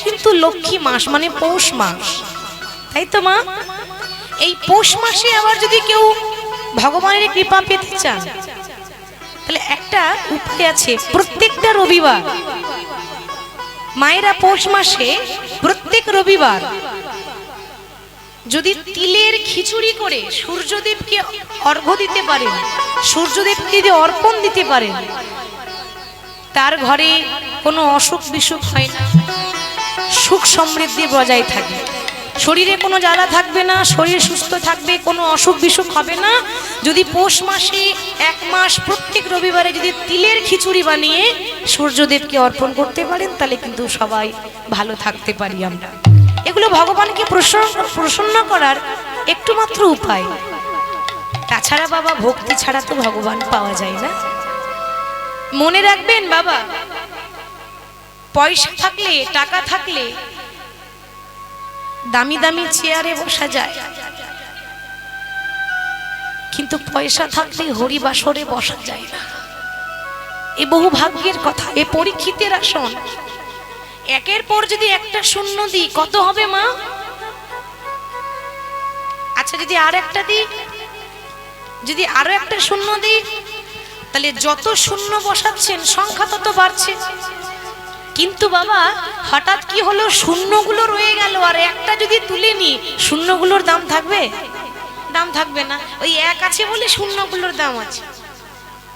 কিন্তু লক্ষ্মী মাস মানে পৌষ মাস, তাই তো মা? এই পৌষ মাসে আবার যদি কেউ ভগবানের কৃপা পেতে চান তাহলে একটা উপায় আছে। প্রত্যেকটা রবিবার মায়েরা পৌষ মাসে প্রত্যেক রবিবার যদি তিলের খিচুড়ি করে সূর্যদেবকে অর্ঘ্য দিতে পারেন, সূর্যদেবকে যদি অর্পণ দিতে পারেন, তার ঘরে কোনো অসুখ বিসুখ হয় না, সুখ সমৃদ্ধি বজায় থাকবে, শরীরে কোনো জ্বালা থাকবে না, শরীর সুস্থ থাকবে, কোনো অসুখ বিসুখ হবে না। যদি পৌষ মাসে এক মাস প্রত্যেক রবিবারে যদি তিলের খিচুড়ি বানিয়ে সূর্যদেবকে অর্পণ করতে পারেন তাহলে কিন্তু সবাই ভালো থাকতে পারি আমরা। এগুলো ভগবানকে প্রসন্ন করার একটু মাত্র উপায়। তাছাড়া বাবা ভক্তি ছাড়া তো ভগবান পাওয়া যায় না। মনে রাখবেন বাবা, পয়সা থাকলে, টাকা থাকলে দামি দামি চেয়ারে বসা যায়, কিন্তু পয়সা থাকলে হরিবাসরে বসা যায় না। এ বহু ভাগ্যের কথা। এ পরীক্ষিতের আসন। একের পর যদি একটা শূন্য দিই কত হবে মা? আচ্ছা যদি আর একটা দিই, যদি আরো একটা শূন্য দিই, তাহলে যত শূন্য বসাচ্ছেন সংখ্যা তত বাড়ছে। কিন্তু বাবা হঠাৎ কি হলো, শূন্যগুলো রয়ে গেল, আর একটা যদি তুলে নি শূন্যগুলোর দাম থাকবে? দাম থাকবে না। ওই এক আছে বলে শূন্যগুলোর দাম আছে।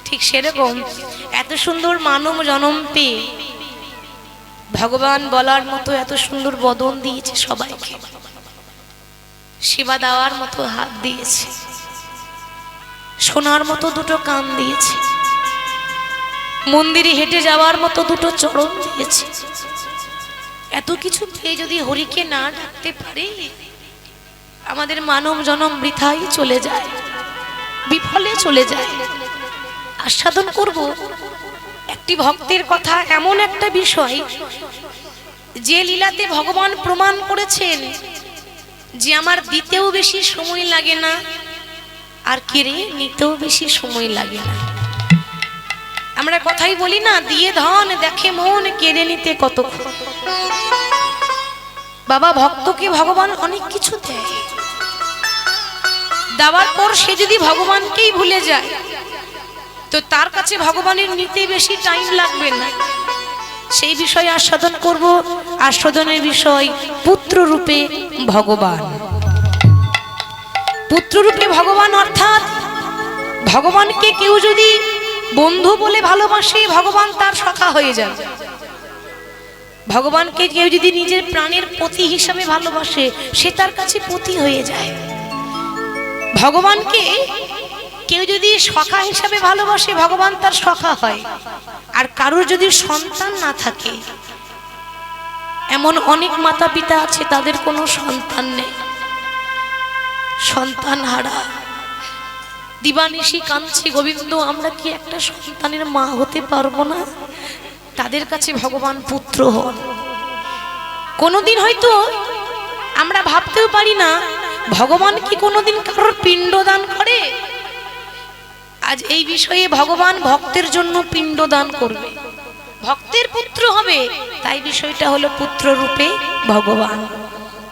ঠিক সেরকম এত সুন্দর মানব জন্ম পেয়ে ভগবান বলার মতো এত সুন্দর বদন দিয়েছে সবাইকে, সেবা দেওয়ার মতো হাত দিয়েছে, শোনার মতো দুটো কান দিয়েছে, মন্দিরে হেঁটে যাওয়ার মতো দুটো চরণ দিয়েছে। এত কিছু পেয়ে যদি হরিকে না ডাকতে পারে আমাদের মানব জন্ম বৃথাই চলে যায়, বিফলে চলে যায়। আস্বাদন করব একটি ভক্তের কথা, এমন একটা বিষয় যে লীলাতে ভগবান প্রমাণ করেছেন যে আমার দিতেও বেশি সময় লাগে না আর কেড়ে নিতেও বেশি সময় লাগে না। আমরা কথাই বলি না, দিয়ে ধন দেখে মন, কেড়ে নিতে কত। বাবা ভক্তকে ভগবান অনেক কিছু দেয়, দেওয়ার পর সে যদি ভগবানকেই ভুলে যায় তো তার কাছে ভগবানের নিতে বেশি টাইম লাগবে না। সেই বিষয়ে আস্বাদন করব। আস্বাদনের বিষয় পুত্র রূপে ভগবান। পুত্র রূপে ভগবান অর্থাৎ ভগবানকে কেউ যদি বন্ধু বলে ভালোবাসে ভগবান তার সখা হয়ে যায়। ভগবানকে কেউ যদি নিজের প্রাণের পতি হিসাবে ভালোবাসে সে তার কাছে পতি হয়ে যায়। ভগবানকে কেউ যদি সখা হিসাবে ভালোবাসে ভগবান তার সখা হয়। আর কারোর যদি সন্তান না থাকে, এমন অনেক মাতা পিতা আছে তাদের কোনো সন্তান নেই, সন্তান হারা, দিবানিশি কাঁদছে গোবিন্দ আমরা কি একটা সন্তানের মা হতে পারবো না? তাদের কাছে ভগবান পুত্র হন। কোনোদিন হয়তো আমরা ভাবতেও পারি না ভগবান কি কোনোদিন কারোর পিণ্ডদান করে। আজ এই বিষয়ে ভগবান ভক্তের জন্য পিণ্ডদান করবে, ভক্তের পুত্র হবে, তাই বিষয়টা হলো পুত্র রূপে ভগবান।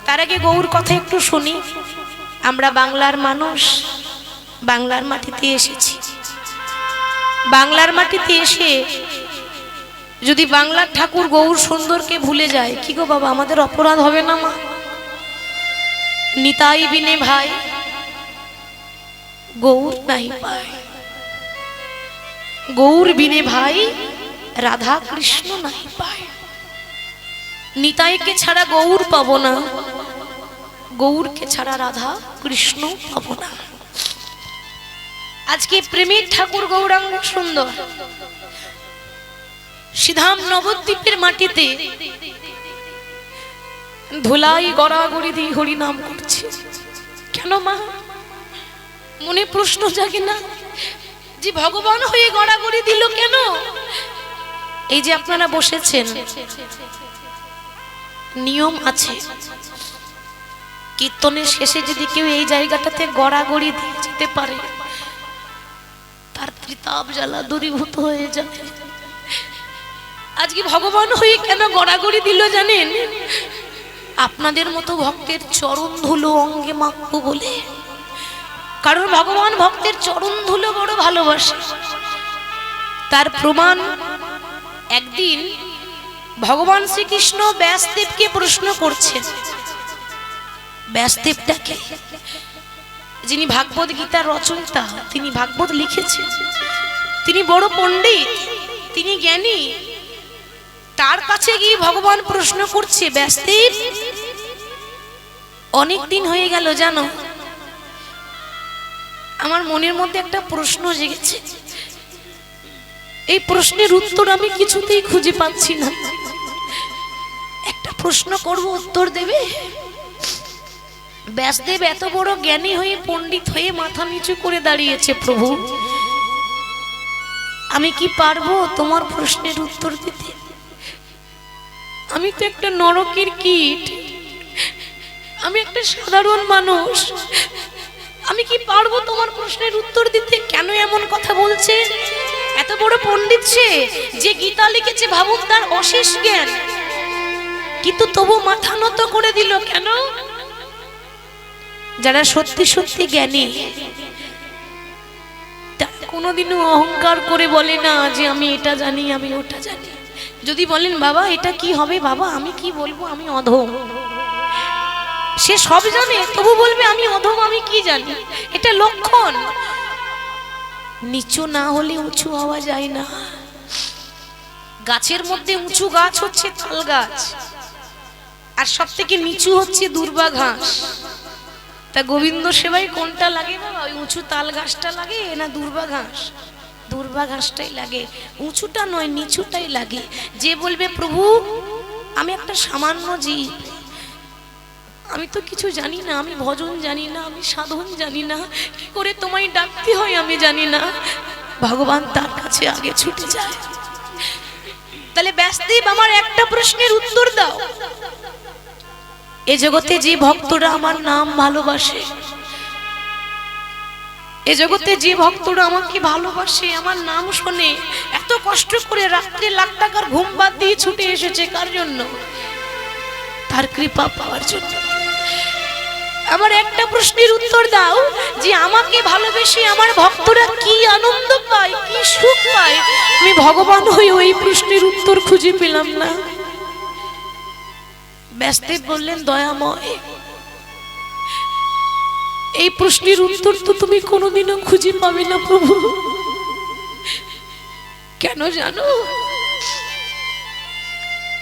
তার আগে গৌর কথা একটু শুনি। আমরা বাংলার মানুষ, বাংলার মাটিতে এসেছি। বাংলার মাটিতে এসে যদি বাংলার ঠাকুর গৌর সুন্দরকে ভুলে যায়, কি গো বাবা আমাদের অপরাধ হবে না মা? নিতাই বিনে ভাই গৌর নাই পায়, গৌর বিনে ভাই রাধা কৃষ্ণ নাই পায়। নিতাইকে ছাড়া গৌর পাবো না, গৌরকে ছাড়া রাধা কৃষ্ণ পাবো না। আজকে প্রেমের ঠাকুর গৌরাঙ্গ সুন্দর সিধাম নবদ্বীপের মাটিতে ধুলাই গড়াগড়ি দিয়ে হরি নাম করছে। কেন মা? মনে প্রশ্ন জাগে না যে ভগবান হয়ে গড়াগড়ি দিল কেন? এই যে আপনারা বসেছেন, নিয়ম আছে, কীর্তনের শেষে যদি কেউ এই জায়গাটাতে গড়াগড়ি দিয়ে যেতে পারে তার ত্রিতাপ জ্বালা দূরীভূত হয়ে যায়। আজকে ভগবান হয়ে কেন গড়াগড়ি দিল জানেন? আপনাদের মতো ভক্তের চরণ ধুলো অঙ্গে মাখবো বলে। কারণ ভগবান ভক্তের চরণ ধুলো বড় ভালোবাসে। তার প্রমাণ, একদিন ভগবান শ্রীকৃষ্ণ ব্যাসদেবকে প্রশ্ন করছেন। ব্যাসদেবটাকে, যিনি ভাগবত গীতার রচয়িতা, তিনি ভাগবত লিখেছেন, তিনি বড় পণ্ডিত, তিনি জ্ঞানী। তার কাছে গিয়ে ভগবান প্রশ্ন করছে, ব্যাসদেব অনেক দিন হয়ে গেল জানো, আমার মনের মধ্যে একটা প্রশ্ন জেগেছে, এই প্রশ্নের উত্তর আমি কিছুতেই খুঁজে পাচ্ছি না। একটা প্রশ্ন করব, উত্তর দেবে? ব্যাসদেব এত বড় জ্ঞানী হয়ে, পণ্ডিত হয়ে মাথা নিচু করে দাঁড়িয়েছে, প্রভু আমি কি পারবো তোমার প্রশ্নের উত্তর দিতে? আমি তো একটা নরকের কীট, আমি একটা সাধারণ মানুষ, আমি কি পারবো তোমার প্রশ্নের উত্তর দিতে? কেন এমন কথা বলছে? এত বড় পণ্ডিত সে, যে গীতা লিখেছে, ভাবুক তার অশেষ জ্ঞান, কিন্তু তবু মাথা নত করে দিল কেন? যারা সত্যি সত্যি জ্ঞানী তারা কোনোদিনও অহংকার করে বলে না যে আমি এটা জানি, আমি ওটা জানি। যদি বলেন বাবা এটা কি হবে, বাবা আমি কি বলবো, আমি অধম, সে সব জানে তবু বলবে আমি অধম, আমি কি জানি। এটা লক্ষণ। নিচু না হলে উঁচু হওয়া যায় না। গাছের মধ্যে উঁচু গাছ হচ্ছে তাল গাছ, আর সব থেকে নিচু হচ্ছে দুর্বা ঘাস। তা গোবিন্দ সেবাই কোনটা লাগে বাবা? ওই উঁচু তাল গাছটা লাগে না দুর্বা ঘাস? দুর্বা ঘাসটাই লাগে, উঁচুটা নয়, নিচুটাই লাগে। যে বলবে প্রভু আমি একটা সামান্য জীব, আমি তো কিছু জানি না, আমি ভজন জানি না, আমি সাধন জানি না, কি করে তোমায় ডাকতে হয় আমি জানি না, ভগবান তার কাছে আগে ছুটে যায়। তাহলে ব্যাসদেব আমার একটা প্রশ্নের উত্তর দাও। এ জগতে যে ভক্তরা আমার নাম ভালোবাসে, এ জগতে যে ভক্তরা আমাকে ভালোবাসে, আমার নাম শোনে, এত কষ্ট করে রাত্রে লাখ টাকার ঘুম বাদ দিয়ে ছুটে এসেছে কার জন্য? তার কৃপা পাওয়ার জন্য। আমার একটা প্রশ্নের উত্তর দাও, যে আমাকে ভালোবেসে আমার ভক্তরা কি আনন্দ পায়, কি সুখ পায়। আমি ভগবান হয়ে ওই প্রশ্নের উত্তর খুঁজে পেলাম না। ব্যাসদেব বললেন, দয়াময় এই প্রশ্নের উত্তর তো তুমি কোনোদিনও খুঁজে পাবে না প্রভু। কেন জানো?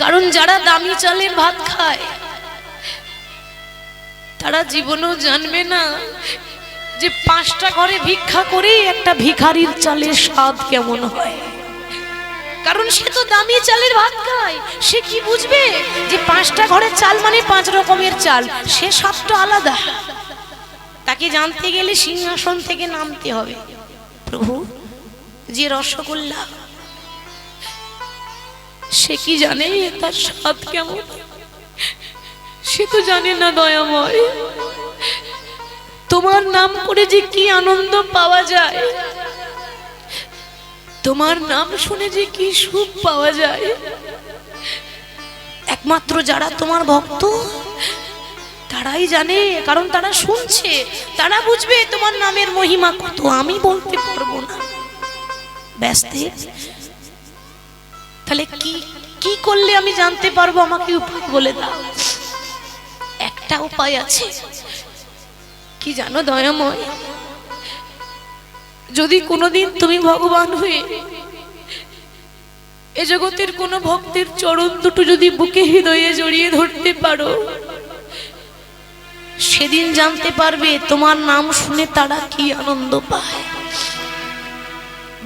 কারণ যারা দামি চালের ভাত খায় তারা জীবনেও জানবে না যে 5টা ঘরে ভিক্ষা করে একটা ভিখারির চালের স্বাদ কেমন হয়। কারণ সে তো দামি চালের ভাত খায়, সে কি বুঝবে যে 5টা ঘরের চাল মানে 5 রকমের চাল, সে স্বাদটা আলাদা। তাকে জানতে গেলে সিংহাসন থেকে নামতে হবে। প্রভু যে রসগোল্লা, সে কি জানে তার স্বাদ কেমন? সে তো জানে না। দয়াময় তোমার নাম করে যে কি আনন্দ পাওয়া যায়, তোমার নাম শুনে যে কি সুখ পাওয়া যায়, একমাত্র যারা তোমার ভক্ত তারাই জানে। কারণ তারা শুনছে, তারা বুঝবে তোমার নামের মহিমা কত, আমি বলতে পারবো না। ব্যাসদেব তাহলে কি কি করলে আমি জানতে পারবো? আমাকে উপায় বলে দাও। একটা উপায় আছে, কি জানো দয়াময়? যদি কোনোদিন তুমি ভগবান হয়ে এ জগতের কোন ভক্তের চরণ দুটো যদি বুকে হৃদয়ে জড়িয়ে ধরতে পারো, সেদিন জানতে পারবে তোমার নাম শুনে তারা কি আনন্দ পায়।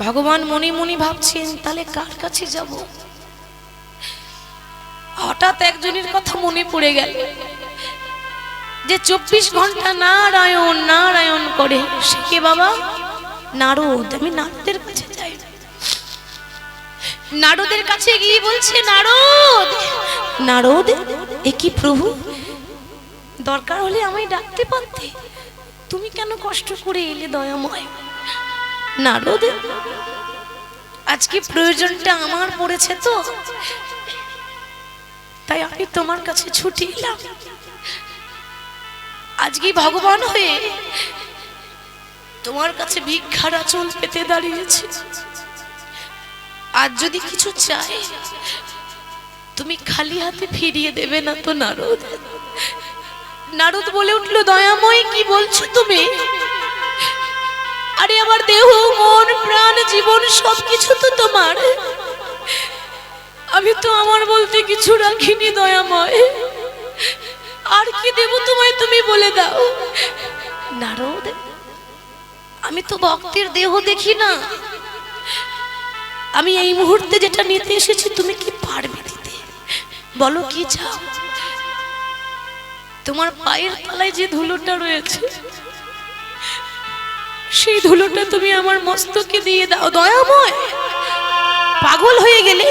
ভগবান মনে মনে ভাবছেন তাহলে কার কাছে যাব? হঠাৎ একজনের কথা মনে পড়ে গেল, যে 24 ঘন্টা নারায়ণ নারায়ণ করে। সে কে বাবা? নারদ। আমি নারদের কাছে যাই। নারদের কাছে গিয়ে বলছে, নারদ নারদ এ কি প্রভু, দরকার হলে আমায় ডাকতে পারতে, তুমি কেন কষ্ট করে এলে দয়াময়? নারদ আজকে প্রয়োজনটা আমার পড়েছে তো, তাই আমি তোমার কাছে ছুটে এলাম। আজকে ভগবান হয়ে তোমার কাছে ভিক্ষার আঁচল পেতে দাঁড়িয়েছে। আজ যদি কিছু চাই তুমি খালি হাতে ফিরিয়ে দেবে না তো নারদ? নারদ বলে উঠল, দয়াময় কি বলছো তুমি? আরে আমার দেহ মন প্রাণ জীবন সবকিছু তো তোমার, আমি তো আমার বলতে কিছু রাখিনি দয়াময়, আর কি দেব তোমায় তুমি বলে দাও। নারদ, আমি তো ভক্তের দেহ দেখি না, আমি এই মুহূর্তে যেটা নিতে এসেছি তুমি কি পারবে দিতে? বলো কি চাও? তোমার পায়ের তলায় যে ধুলোটা রয়েছে সেই ধুলোটা তুমি আমার মস্তকে দিয়ে দাও দয়াময়। পাগল হয়ে গেলে?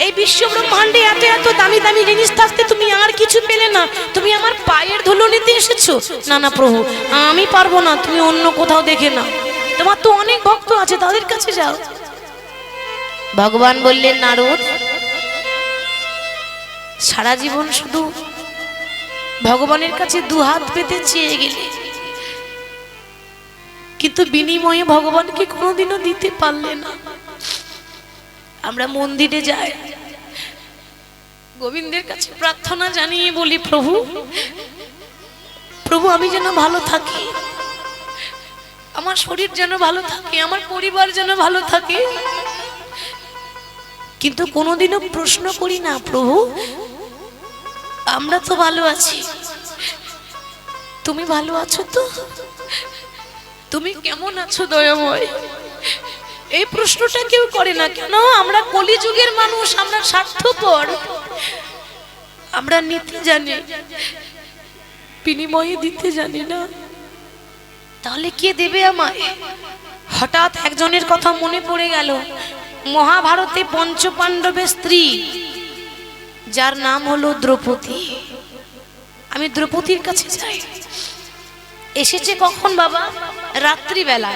এই বিশ্ব ব্রহ্মাণ্ডে এত এত দামি দামি জিনিস থাকতে তুমি আর কিছু পেলে না, তুমি আমার পায়ের ধুলো নিতে এসেছো? না না প্রভু, আমি পারবো না, তুমি অন্য কোথাও দেখে নাও, তোমার তো অনেক ভক্ত আছে, তাদের কাছে যাও। ভগবান বললেন, নারদ, সারা জীবন শুধু ভগবানের কাছে দুহাত পেতে চেয়ে গেলে, কিন্তু বিনিময়ে ভগবানকে কোনোদিনও দিতে পারলে না। আমরা মন্দিরে যাই, গোবিন্দের কাছে প্রার্থনা জানিয়ে বলি, প্রভু প্রভু আমি যেন ভালো থাকি, আমার শরীর যেন ভালো থাকে, আমার পরিবার যেন ভালো থাকে, কিন্তু কোনোদিনও প্রশ্ন করি না, প্রভু আমরা তো ভালো আছি, তুমি ভালো আছো তো? তুমি কেমন আছো দয়াময়? এই প্রশ্নটা কেউ করে না কেন? আমরা কলিযুগের মানুষ, আমরা স্বার্থপর, আমরা নিতে জানি, বিনিময়ে দিতে জানি না। তাহলে কে দেবে আমায়? হঠাৎ একজনের কথা মনে পড়ে গেল, মহাভারতে পঞ্চপাণ্ডবের স্ত্রী, যার নাম হলো দ্রৌপদী। আমি দ্রৌপদীর কাছে যাই। এসেছে কখন বাবা? রাত্রিবেলা,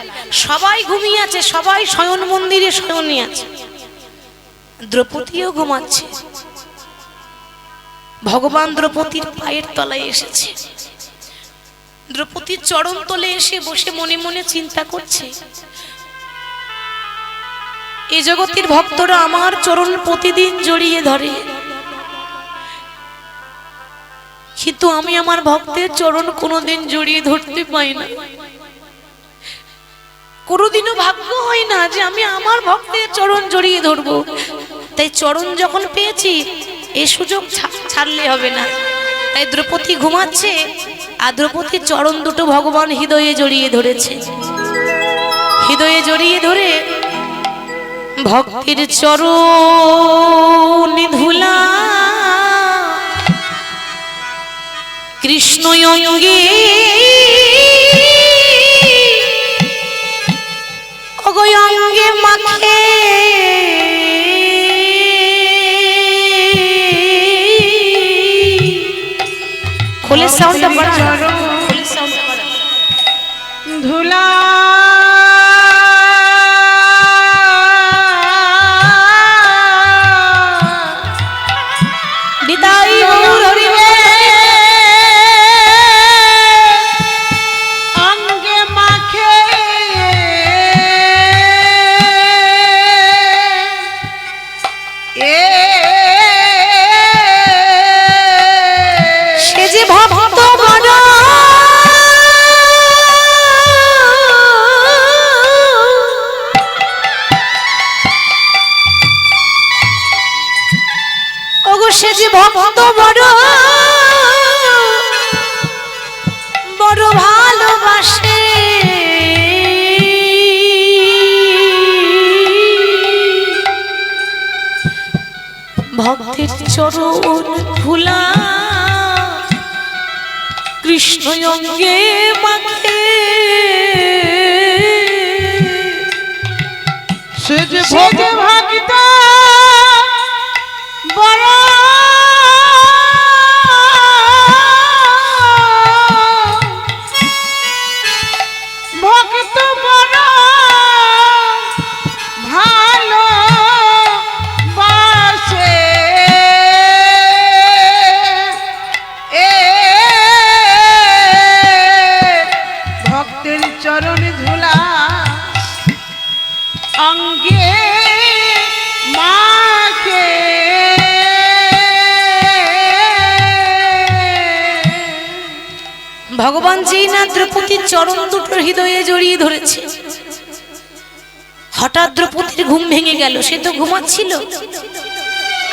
সবাই ঘুমিয়ে আছে, সবাই শয়ন মন্দিরে শয়নে আছে, দ্রৌপদীও ঘুমাচ্ছে। ভগবান দ্রৌপদীর পায়ের তলায় এসেছে, দ্রৌপদীর চরণ তলে এসে বসে মনে মনে চিন্তা করছে, এই জগতের ভক্তরা আমার চরণ প্রতিদিন জড়িয়ে ধরে, কিন্তু আমি আমার ভক্তের চরণ কোনোদিন জড়িয়ে ধরতে পাই না, কোনোদিনও ভাগ্য হয় না যে আমি আমার ভক্তের চরণ জড়িয়ে ধরবো। তাই চরণ যখন পেয়েছি এই সুযোগ ছাড়লে হবে না। তাই দ্রৌপদী ঘুমাচ্ছে, আর দ্রৌপদীর চরণ দুটো ভগবান হৃদয়ে জড়িয়ে ধরেছে। হৃদয়ে জড়িয়ে ধরে ভক্তের চরণ ধুলা কৃষ্ণ অঙ্গে অঙ্গে মাখে, খোলে সাউন্ডটা বড়, খোলে সাউন্ডটা বড়, ধুলা বিদায় মুররিবে অঙ্গে মাখে, সে যে ভক্ত বড় ওগো, সে যে ভক্ত বড় বড় ভালোবাসে, ভক্তের চরণ ধুলা কৃষ্ণ অঙ্গে মাখে, সে যে ভক্ত বড় ভক্ত বড় ভালো ভগবান যেই না দ্রৌপদীর চরণ দুটো হৃদয়ে জড়িয়ে ধরেছে, হঠাৎ দ্রৌপদীর ঘুম ভেঙে গেল। সে তো ঘুমাচ্ছিল,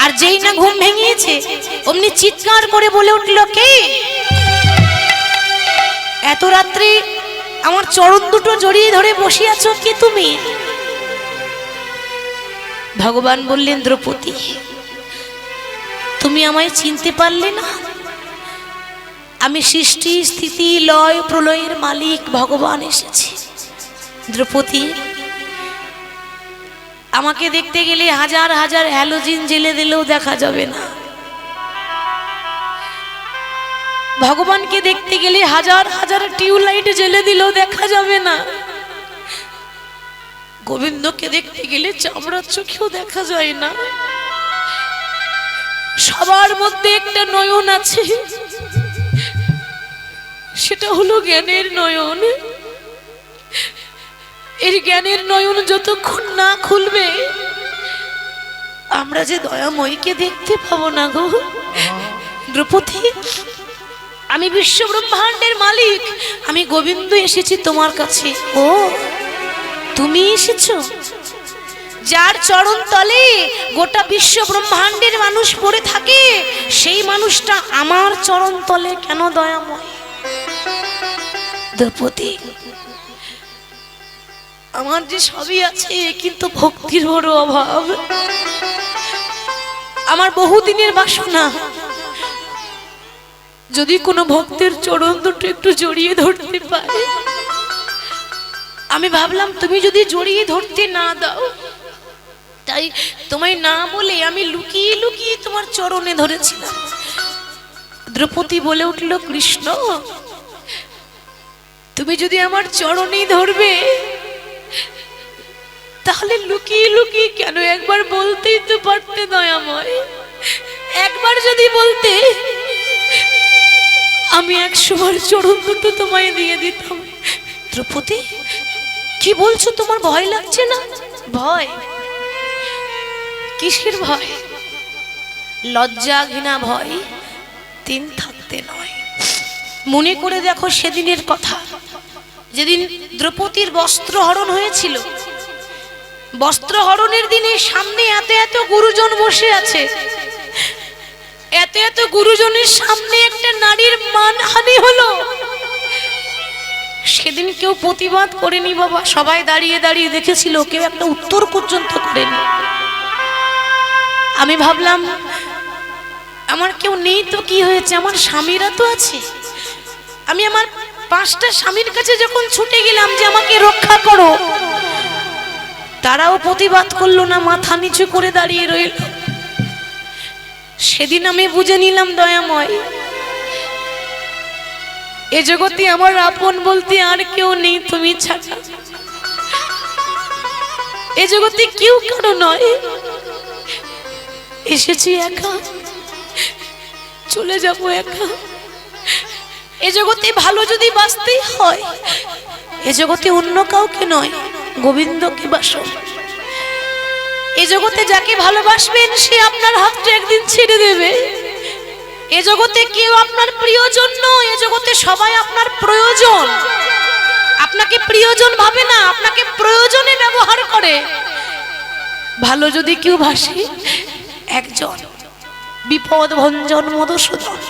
আর যেই না ঘুম ভেঙেছে অমনি চিৎকার করে বলে উঠল, কে এত রাত্রে আমার চরণ দুটো জড়িয়ে ধরে বসে আছো, কে তুমি? ভগবান বললেন, দ্রৌপদী, তুমি আমায় চিনতে পারলে না? আমি সৃষ্টি স্থিতি লয় প্রলয়ের মালিক ভগবান এসেছি। দ্রৌপদী, আমাকে দেখতে গেলে হাজার হাজার হ্যালোজিন জেলে দিলেও দেখা যাবে না। ভগবানকে দেখতে গেলে হাজার হাজার টিউবলাইট জেলে দিলেও দেখা যাবে না। গোবিন্দকে দেখতে গেলে চামড়ার চোখেও দেখা যায় না। সবার মধ্যে একটা নয়ন আছে, সেটা হলো জ্ঞানের নয়ন। এর জ্ঞানের নয়ন যতক্ষণ না খুলবে আমরা যে দয়াময়ীকে দেখতে পাবো না গো। দ্রৌপদী, আমি বিশ্ব ব্রহ্মাণ্ডের মালিক, আমি গোবিন্দ এসেছি তোমার কাছে। ও, তুমি এসেছো? যার চরণ তলে গোটা বিশ্ব ব্রহ্মাণ্ডের মানুষ পড়ে থাকে, সেই মানুষটা আমার চরণ তলে কেন দয়াময়? দ্রৌপদী, আমার যে সবই আছে কিন্তু ভক্তির বড় অভাব। আমার বহুদিনের বাসনা, যদি কোনো ভক্তের চরণ দুটো একটু জড়িয়ে ধরতে পারে। আমি ভাবলাম তুমি যদি জড়িয়ে ধরতে না দাও, তাই তোমায় না বলে আমি লুকিয়ে লুকিয়ে তোমার চরণে ধরেছিলাম। দ্রৌপদী বলে উঠল, কৃষ্ণ, তুমি যদি আমার চরণেই ধরবে তাহলে লুকিয়ে লুকিয়ে কেন? একবার বলতেই তো পারতে দয়াময়। একবার যদি বলতে আমি 100 বার চরণ দুটো তোমায় দিয়ে দিতাম। দ্রৌপদী, কি বলছো? তোমার ভয় লাগছে না? ভয়? কিসের ভয়? লজ্জা ঘৃণা ভয় 3 থাকতে নয়। মনে করে দেখো সেদিনের কথা, যেদিন দ্রৌপদীর বস্ত্র হরণ হয়েছিল। বস্ত্র হরণের দিনে সামনে এত এত গুরুজন বসে আছে। এত এত গুরুজনের সামনে একটা নারীর মানহানি হলো। সেদিন কেউ প্রতিবাদ করেনি বাবা, সবাই দাঁড়িয়ে দাঁড়িয়ে দেখেছিল, কেউ একটা উত্তর পর্যন্ত করেনি। আমি ভাবলাম আমার কেউ নেই তো কি হয়েছে, আমার স্বামীরা তো আছে। আমি আমার 5টা স্বামীর কাছে যখন ছুটে গেলাম যে আমাকে রক্ষা করো, তারাও প্রতিবাদ করলো না, মাথা নিচু করে দাঁড়িয়ে রইল। সেদিন আমি বুঝে নিলাম দয়াময়, এ জগতে আমার আপন বলতে আর কেউ নেই তুমি ছাড়া। এ জগতে কেউ কারো নয়। এসেছি একা, চলে যাব একা। এ জগতে ভালো যদি বাঁচতেই হয়, এ জগতে অন্য কাউকে নয়, গোবিন্দকে বাসো। এ জগতে যাকে ভালোবাসবেন সে আপনার হাতটা একদিন ছেড়ে দেবে। এ জগতে কেউ আপনার প্রিয়জন নয়, এ জগতে সবাই আপনার প্রয়োজন। আপনাকে প্রিয়জন ভাবে না, আপনাকে প্রয়োজনে ব্যবহার করে। ভালো যদি কেউ ভাসে, একজন বিপদ ভঞ্জন মধুসূদন।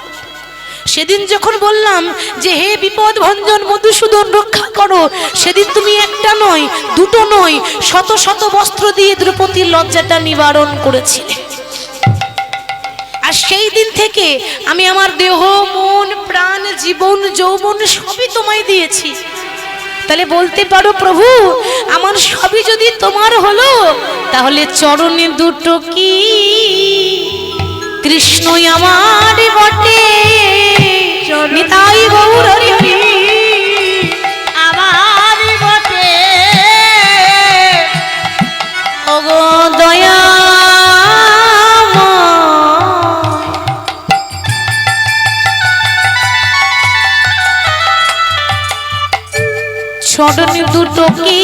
সেদিন যখন বললাম যে হে বিপদ ভঞ্জন মধুসূদন রক্ষা করো, সেদিন তুমি একটা নয়, দুটো নয়, শত শত বস্ত্র দিয়ে দ্রৌপদীর লজ্জাটা নিবারণ করেছিলে। আর সেই দিন থেকে আমি আমার দেহ মন প্রাণ জীবন যৌবন সবই তোমায় দিয়েছি। তাহলে বলতে পারো প্রভু, আমার সবই যদি তোমার হলো, তাহলে চরণে দুটো কি কৃষ্ণই আমার বটে। নিতাই গৌর হরি হরি আমার বটে। ওগো দয়া চরণে দুটো কি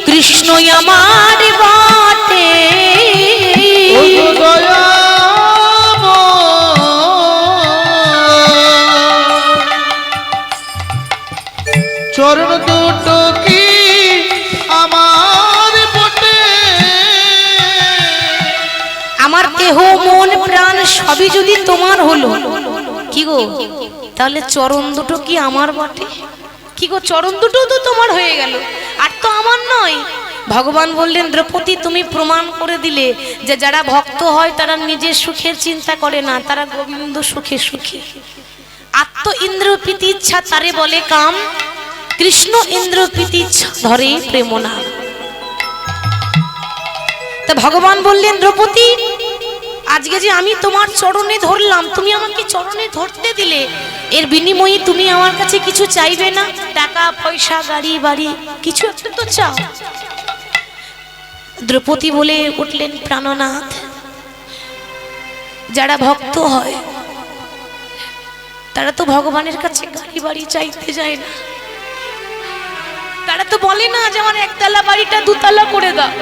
কৃষ্ণই আমার বটে। চরণ দুটো কি আমার বটে, আমার দেহ মন প্রাণ সবই যদি তোমার হলো, কি গো তাহলে চরণ দুটো কি আমার বটে? কি গো চরণ দুটো তো তোমার হয়ে গেল, আর তো আমার নয়। ভগবান বললেন দ্রৌপদী তুমি প্রমাণ করে দিলে যে যারা ভক্ত হয় তারা নিজের সুখের চিন্তা করে না, তারা গোবিন্দ সুখে সুখী। আত্ম ইন্দ্র প্রীতি ইচ্ছা তারে বলে কাম, কৃষ্ণ ইন্দ্র প্রীতি ইচ্ছা ধরে প্রেমনা। তা ভগবান বললেন দ্রৌপদী আজকে যে আমি তোমার চরণে ধরলাম, তুমি আমাকে চরণে ধরতে দিলে, এর বিনিময়ে তুমি আমার কাছে কিছু চাইবে না? টাকা পয়সা গাড়ি বাড়ি কিছু একটা তো চাও। দ্রৌপদী বলে উঠলেন প্রাণনাথ, যারা ভক্ত হয় তারা তো ভগবানের কাছে গাড়ি বাড়ি চাইতে যায় না, তারা তো বলে না যে আমার একতলা বাড়িটা দুতলা করে দাও।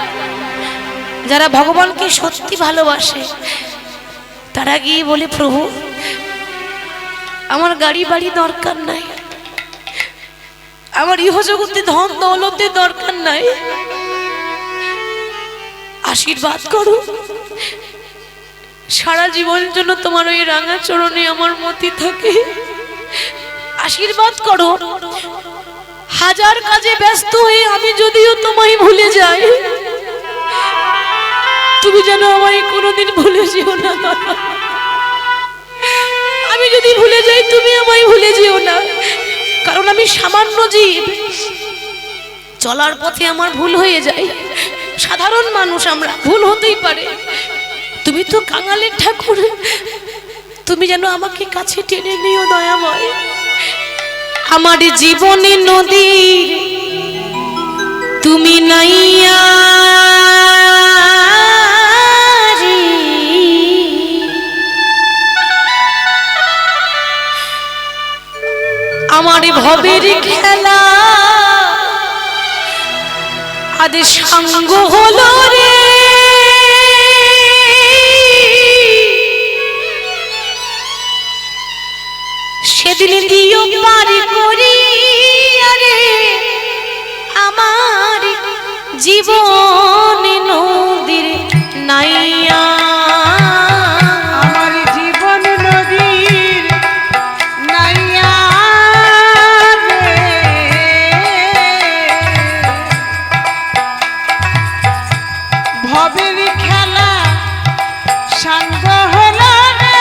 যারা ভগবানকে সত্যি ভালোবাসে তারা গিয়ে বলে প্রভু আমার গাড়ি বাড়ি দরকার নাই, আমার ইহজগতে ধন দৌলতের দরকার নাই, আশীর্বাদ করো, সারা জীবনের জন্য তোমার ওই রাঙা চরণে আমার মতি থাকে, আশীর্বাদ করো। হাজার কাজে ব্যস্ত হয়ে আমি যদিও তোমায় ভুলে যাই, তুমি যেন আমায় কোনোদিন ভুলে যেও না। আমি যদি ভুলে যাই তুমি আমায় ভুলে যেও না, কারণ আমি সামান্য জীব, চলার পথে আমার ভুল হয়ে যায়, সাধারণ মানুষ আমরা, ভুল হতেই পারে। তুমি তো কাঙালের ঠাকুর, তুমি যেন আমাকে কাছে টেনে নিও দয়াময়। আমার জীবনে নদীর তুমি নাইয়া, আমার ভবের খেলা আজ সঙ্গ হলো রে, সেদিন দিও পার করি আরে আমার জীবন নদীর নাইয়া। আমার জীবন নদীর নাইয়া রে, ভবের খেলা সাঙ্গ হলো রে,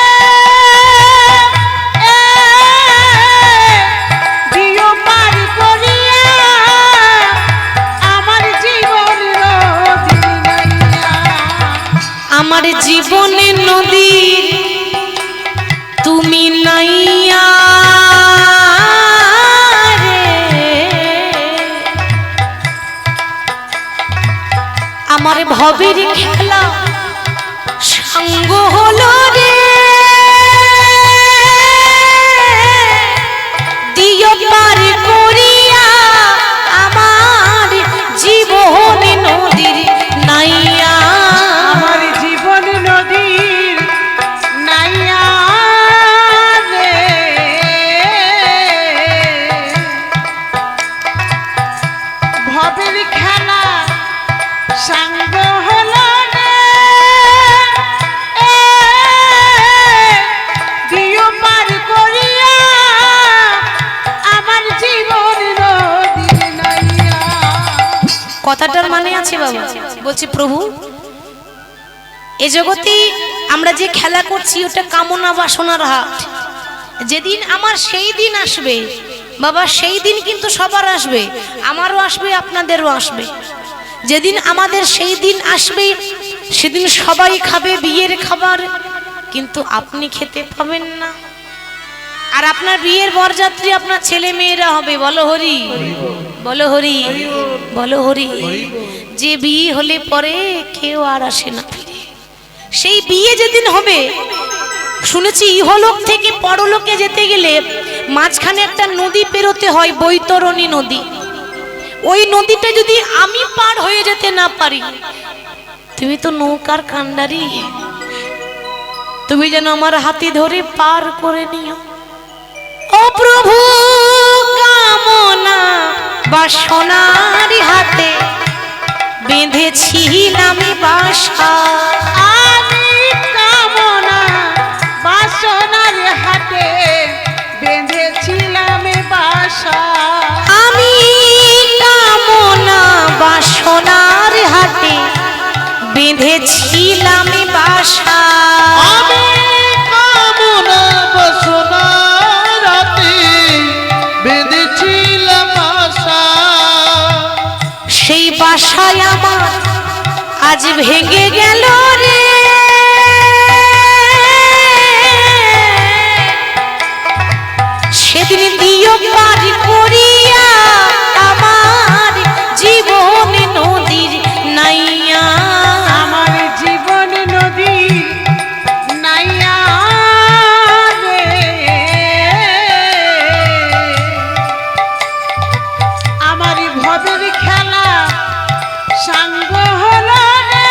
দিও পার করিয়া আমার জীবন নদীর নাইয়া। আমার জীবনে নদীর তুমি নাইয়া রে, আমার ভবের খেলা সঙ্গ হলো রে, দিও পার করিয়া আমার জীবন নদীর নাইয়া। আমার জীবন নদীর নাইয়া রে, ভবের খেলা সাঙ্গ হলো রে, দিও পার করিয়া আমার জীবন নদীর নাইয়া। কথাটার মানে আছে বাবা, বলছি প্রভু এ জগতে আমরা যে খেলা করছি ওটা কামনা বাসনার হাট, যেদিন আমার সেই দিন আসবে বাবা, সেই দিন কিন্তু সবার আসবে, আমারও আসবে আপনাদেরও আসবে। যেদিন আমাদের সেই দিন আসবে সেদিন সবাই খাবে বিয়ের খাবার, কিন্তু আপনি খেতে পাবেন না। আর আপনার বিয়ের বরযাত্রী আপনার ছেলে মেয়েরা হবে। বলো হরি, বলো হরি, বলো হরি। যে বিয়ে হলে পরে কেউ আর আসে না ফিরে। সেই বিয়ে যেদিন হবে, শুনেছি ইহলোক থেকে পরলোকে যেতে গেলে মাঝখানে একটা নদী পেরোতে হয়, বৈতরণী নদী। ওই নদীটা যদি আমি পার হয়ে যেতে না পারি, তুমি তো নৌকার কান্ডারি, তুমি যেন আমার হাতে ধরে পার করে নিও। ও প্রভু কামনা বাসনার হাতে বেঁধেছিলাম বাসা। আমি কামনা বাসনার হাতে বেঁধেছিলাম বাসা। আমি কামনা বাসনার হাতে বেঁধেছিলাম বাসা। আমি কামনা বাসনার হাতে বেঁধেছিলাম আশা। সেই বাসায় আমার আজ ভেঙে গেল রে। সেদিন দিও পার করিয়া আমার জীবন নদীর নাইয়া। আমার জীবন নদী নাইয়া রে। আমার ভবের খেলা সাঙ্গ হলো রে।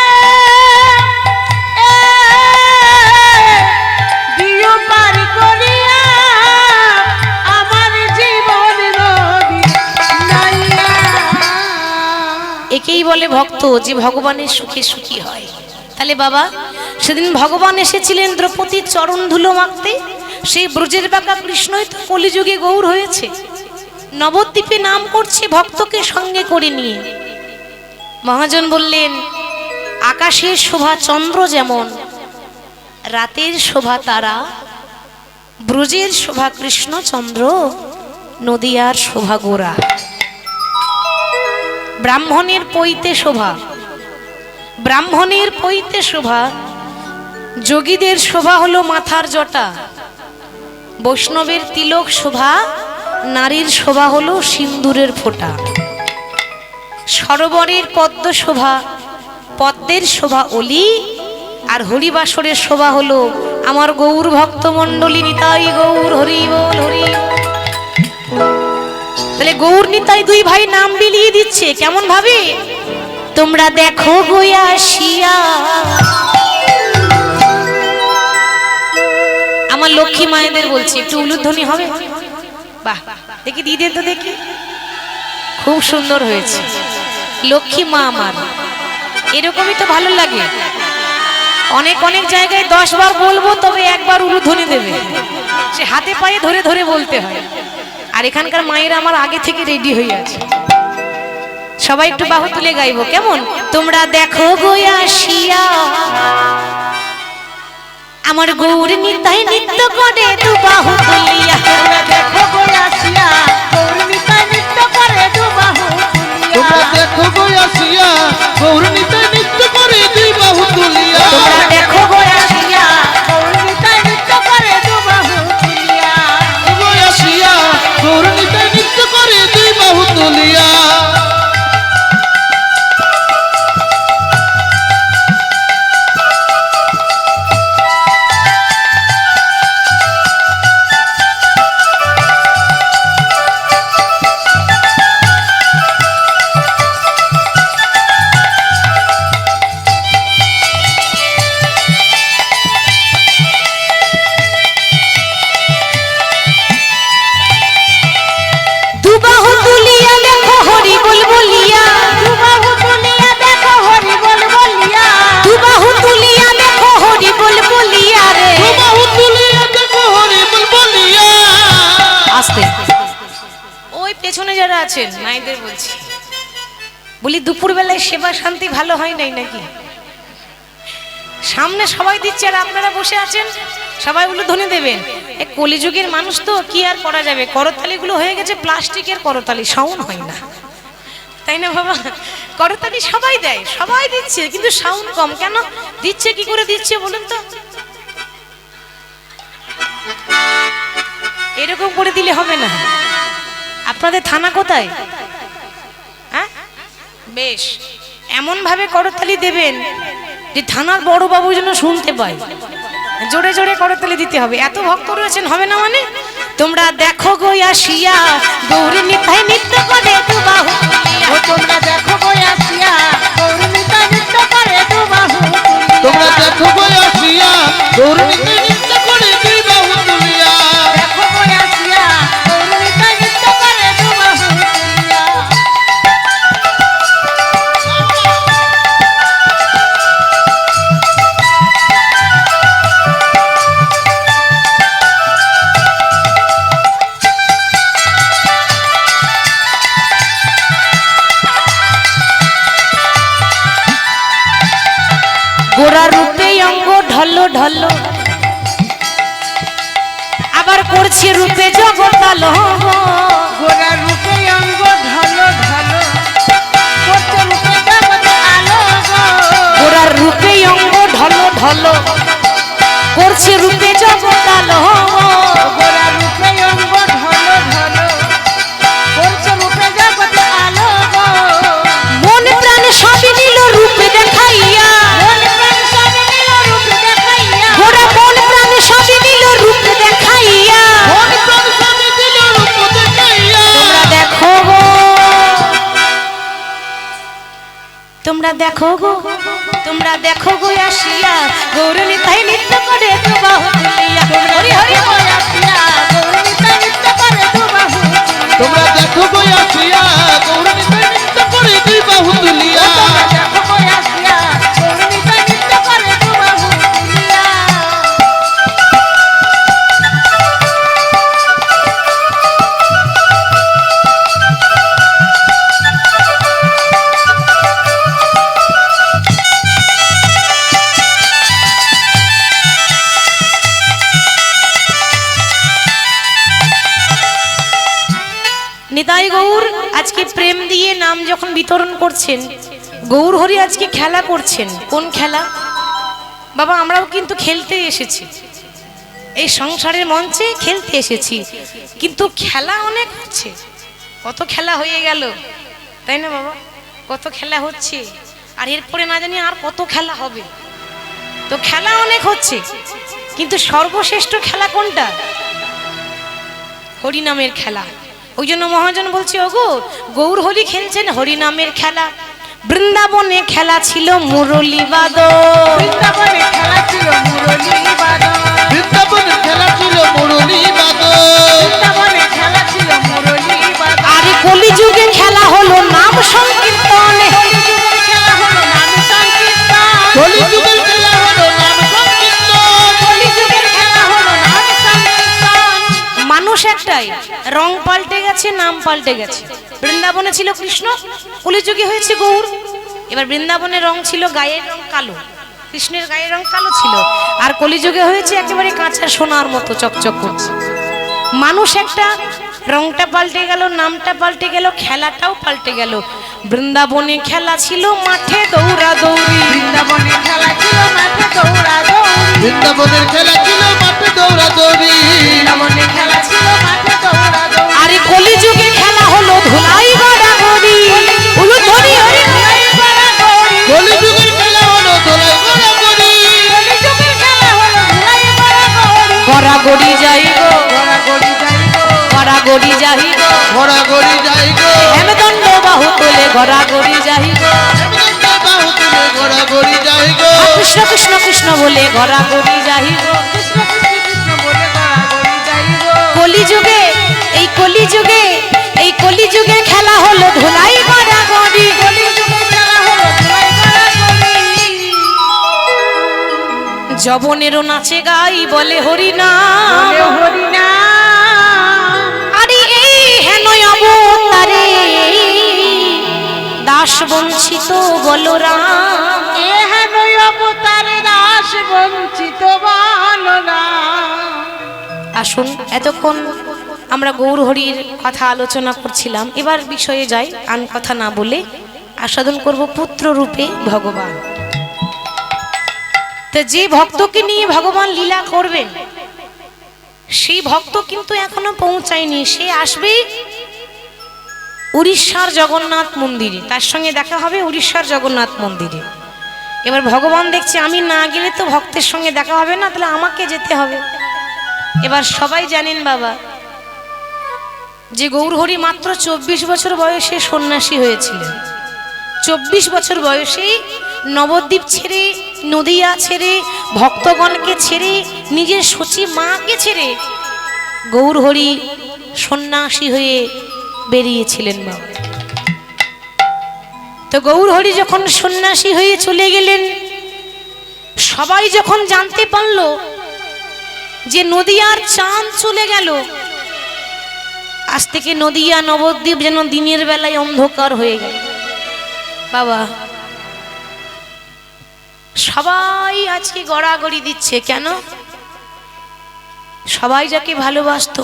দিও পার করিয়া আমার জীবন নদী নাইয়া। একেই বলে ভক্ত যে ভগবানের সুখে সুখী হয়। তাহলে বাবা সেদিন ভগবান এসেছিলেন দ্রৌপদীর চরণ ধুলো মাখতে। সেই ব্রজের বাঁকা কৃষ্ণই তো কলিযুগে গৌর হয়েছে, নবদ্বীপে নাম করছে ভক্তকে সঙ্গে করে নিয়ে। মহাজন বললেন আকাশের শোভা চন্দ্র যেমন, রাতের শোভা তারা, ব্রজের শোভা কৃষ্ণচন্দ্র, নদিয়ার শোভা গোরা। ব্রাহ্মণের পৈতে শোভা, ব্রাহ্মণের পৈতে শোভা, যোগীদের শোভা হলো মাথার জটা, বৈষ্ণবের তিলক শোভা, নারীর শোভা হলো সিন্দুরের ফোঁটা। সরোবরের পদ্ম শোভা, পদ্মের শোভা অলি, আর হরিবাসরের শোভা হলো আমার গৌর ভক্ত মণ্ডলী। নিতাই গৌর হরি বল হরি। তাহলে গৌর নিতাই দুই ভাই নাম বিলিয়ে দিচ্ছে কেমন ভাবে? তোমরা দেখো গইয়া আসিয়া। আমার লক্ষ্মী মায়েদের বলছি একটু উলুধ্বনি হবে? বাহ দেখি দিদি তো দেখি, খুব সুন্দর হয়েছে। লক্ষ্মী মা আমার, এরকমই তো ভালো লাগে। অনেক অনেক জায়গায় 10 বার বলবো তবে একবার উলুধ্বনি দেবে, সে হাতে পায়ে ধরে ধরে বলতে হয়। আর এখানকার মায়েরা আমার আগে থেকে রেডি হয়ে আছে। সবাই একটু বাহু তুলে গাইবো কেমন? তোমরা দেখো গইয়া আসিয়া আমার গৌর নিতাই নৃত্য করে দু বাহু তুলিয়া। তোমরা দেখো গো আসিয়া গৌর নিতাই নৃত্য করে দু বাহু তুলিয়া। তোমরা দেখো গো আসিয়া গৌর নিতাই নৃত্য করে দুই বাহু তুলিয়া। তোমরা দেখো গো আসিয়া গৌর নিতাই নৃত্য করে দু বাহু তুলিয়া। গো আসিয়া গৌর নিতাই নৃত্য করে দুই বাহু তুলিয়া। দু বাহু তুলিয়া দেখো হরি বল বলিয়া। দু বাহু তুলিয়া দেখো হরি বল বলিয়া। দু বাহু তুলিয়া দেখো হরি বল বলিয়া রে। গো বাহু তুলিয়া দেখো হরি বল বলিয়া। আস্তে ওই পেছনে যারা আছেন মাইদের বলছি, বলি দুপুর বেলায় সেবা শান্তি ভালো হয় নাই নাকি? সামনে সবাই দিচ্ছে আর আপনারা বসে আছেন, সবাই উলুধ্বনি দেবেন। এই কলিযুগের মানুষ তো কি আর করা যাবে, করতালিগুলো হয়ে গেছে প্লাস্টিকের করতালি, সাউন্ড হয় না, তাই না বাবা? করতালি সবাই দেয়, সবাই দিচ্ছে, কিন্তু সাউন্ড কম কেন দিচ্ছে? কি করে দিচ্ছে বলুন তো? এরকম করে দিলে হবে না। আপনাদের থানা কোথায়? হ্যাঁ বেশ, এমন ভাবে করতালি দেবেন যে থানার বড় বাবু যেন শুনতে পায়। জোরে জোরে করতালি দিতে হবে। এত ভক্ত রয়েছেন, হবে না মানে? তোমরা দেখো গো আসিয়া গৌর নিতাই নৃত্য করে দু বাহু তুলিয়া। ও তোমরা দেখো গো আসিয়া গৌর নিতাই নৃত্য করে দু বাহু তুলিয়া। তোমরা দেখো গো আসিয়া গৌর নিতাই নৃত্য করে দুই বাহু তুলিয়া। দেখো গো আসিয়া ঢলো, আবার করছে রূপে জগতালো গো। গোরা রূপে অঙ্গ ঢলো ঢলো, করছে রূপে জগতে আলো গো। গোরার রূপে অঙ্গ ঢলো ঢলো, করছে রূপে জগতালো গো। গোরা রূপে অঙ্গ ঢলো ঢলো, করছে রূপে জগতে আলো গো। মন প্রাণ সবই নিল রূপে দেখাইয়া, মন প্রাণ সবই নিল রূপে দেখাইয়া। গোরা মন প্রাণ সবই নিল রূপে দেখাইয়া। মন প্রাণ সবই দিল রূপ দেখাইয়া। তোমরা দেখো গো, তোমরা দেখো গো, তোমরা দেখো গো আসিয়া, গৌর নিতাই নৃত্য করে দু বাহু তুলিয়া। হরি হরি বল। আসিয়া গৌরীতা নৃত্য করে দুবাহু তুলিয়া। তোমরা দেখো গো আসিয়া গৌরনীতে নৃত্য করে দুই বাহু তুলিয়া। তোমরা দেখো গো আসিয়া গৌরীতা নৃত্য করে দুবাহু তুলিয়া। নিতাই গৌর আজকে প্রেম দিয়ে নাম যখন বিতরণ করছেন, গৌর হরি আজকে খেলা করছেন। কোন খেলা? বাবা আমরাও কিন্তু খেলতে এসেছি, এই সংসারের মঞ্চে খেলতে এসেছি, কিন্তু খেলা অনেক হচ্ছে। কত খেলা হয়ে গেল, তাই না বাবা? কত খেলা হচ্ছে, আর এরপরে না জানি আর কত খেলা হবে। তো খেলা অনেক হচ্ছে, কিন্তু সর্বশ্রেষ্ঠ খেলা কোনটা? হরিনামের খেলা। ওই জন্য মহাজন বলছে, ওগো গৌর হরি খেলছেন হরিনামের খেলা। বৃন্দাবনে খেলা ছিল মুরলী বাদন, বৃন্দাবনে খেলা ছিল মুরলী বাদন। বৃন্দাবনের খেলা ছিল মুরলী বাদন। বৃন্দাবনে খেলা ছিল মুরলী বাদন। আর কলিযুগে খেলা হলো নাম সংকীর্তনে। কলিযুগের খেলা হলো নাম সংকীর্তন। কলিযুগের খেলা হলো নাম সংকীর্তন। কলিযুগের খেলা হলো নাম সংকীর্তন। মানুষ একটাই, রং পাল্টে গেছে, নাম পাল্টে গেছে। বৃন্দাবনে ছিল কৃষ্ণ, কলিযুগে হয়েছে গৌর। এবার বৃন্দাবনের রং ছিল গায়ের রং কালো, কৃষ্ণের গায়ের রং কালো ছিল, আর কলিযুগে হয়েছে একেবারে কাঁচা সোনার মতো চকচক করছে। মানুষ একটা, রংটা পাল্টে গেল, নামটা পাল্টে গেল, খেলাটাও পাল্টে গেল। বৃন্দাবনে খেলা ছিল মাঠে দৌড়া দৌড়ি, বৃন্দাবনে খেলা ছিল মাঠে দৌড়াদৌড়ি। বৃন্দাবনের খেলা ছিল মাঠে দৌড়াদৌড়ি। বৃন্দাবনে খেলা ছিল মাঠে দৌড়াদৌড়ি। আর এই কলিযুগে খেলা হলো ধুলাই গড়াগড়ি। বলো হরি হরি। ধুলাই গড়াগড়ি। কলিযুগের খেলা হলো দোলাই গড়াগড়ি। কলিযুগের খেলা হলো ধুলাই গড়াগড়ি। গড়াগড়ি যাই গো, গড়াগড়ি যাইব। গড়াগড়ি যাই গো, ঘোড়াগড়ি যাই গো। হেমদণ্ড বাহু তোলে গড়াগড়ি যাই গো। হেমদণ্ডে বাহু তুলে ঘোড়াগড়ি যাই গো। কৃষ্ণ কৃষ্ণ কৃষ্ণ বলে গড়াগড়ি যাই গো। কৃষ্ণ কৃষ্ণ কৃষ্ণ বলে গড়াগড়ি যাইব। কলিযুগে, এই কলিযুগে, এই কলিযুগে খেলা হলো ধুলাই গড়াগড়ি। কলিযুগের খেলা হলো ধুলাই গড়াগড়ি। যবনেরও নাচে গাই বলে হরি না, বলে হরি নাম। আরে এই হেনয় অবতারে দাস বঞ্চিত বলরাম। এ হেন অবতারে দাস বঞ্চিত বলরাম। আসুন, এতক্ষণ আমরা গৌর হরির কথা আলোচনা করছিলাম, এবার বিষয়ে যাই, আন কথা না বলে আস্বাদন করব পুত্র রূপে ভগবান। তো যে ভক্তকে নিয়ে ভগবান লীলা করবেন, সেই ভক্ত কিন্তু এখনো পৌঁছায়নি। সে আসবে উড়িষ্যার জগন্নাথ মন্দিরে, তার সঙ্গে দেখা হবে উড়িষ্যার জগন্নাথ মন্দিরে। এবার ভগবান দেখছে আমি না গেলে তো ভক্তের সঙ্গে দেখা হবে না, তাহলে আমাকে যেতে হবে। এবার সবাই জানেন বাবা যে গৌরহরি মাত্র 24 বছর বয়সে সন্ন্যাসী হয়েছিলেন। 24 বছর বয়সেই নবদ্বীপ ছেড়ে, নদিয়া ছেড়ে, ভক্তগণকে ছেড়ে, নিজের সচী মাকে ছেড়ে গৌরহরি সন্ন্যাসী হয়ে বেরিয়েছিলেন বাবা। তো গৌরহরি যখন সন্ন্যাসী হয়ে চলে গেলেন, সবাই যখন জানতে পারল যে নদিয়ার চাঁদ চলে গেল, আজ থেকে নদিয়া নবদ্বীপ যেন দিনের বেলায় অন্ধকার হয়ে গেল। বাবা সবাই আজকে গড়াগড়ি দিচ্ছে কেন? সবাই যাকে ভালোবাসতো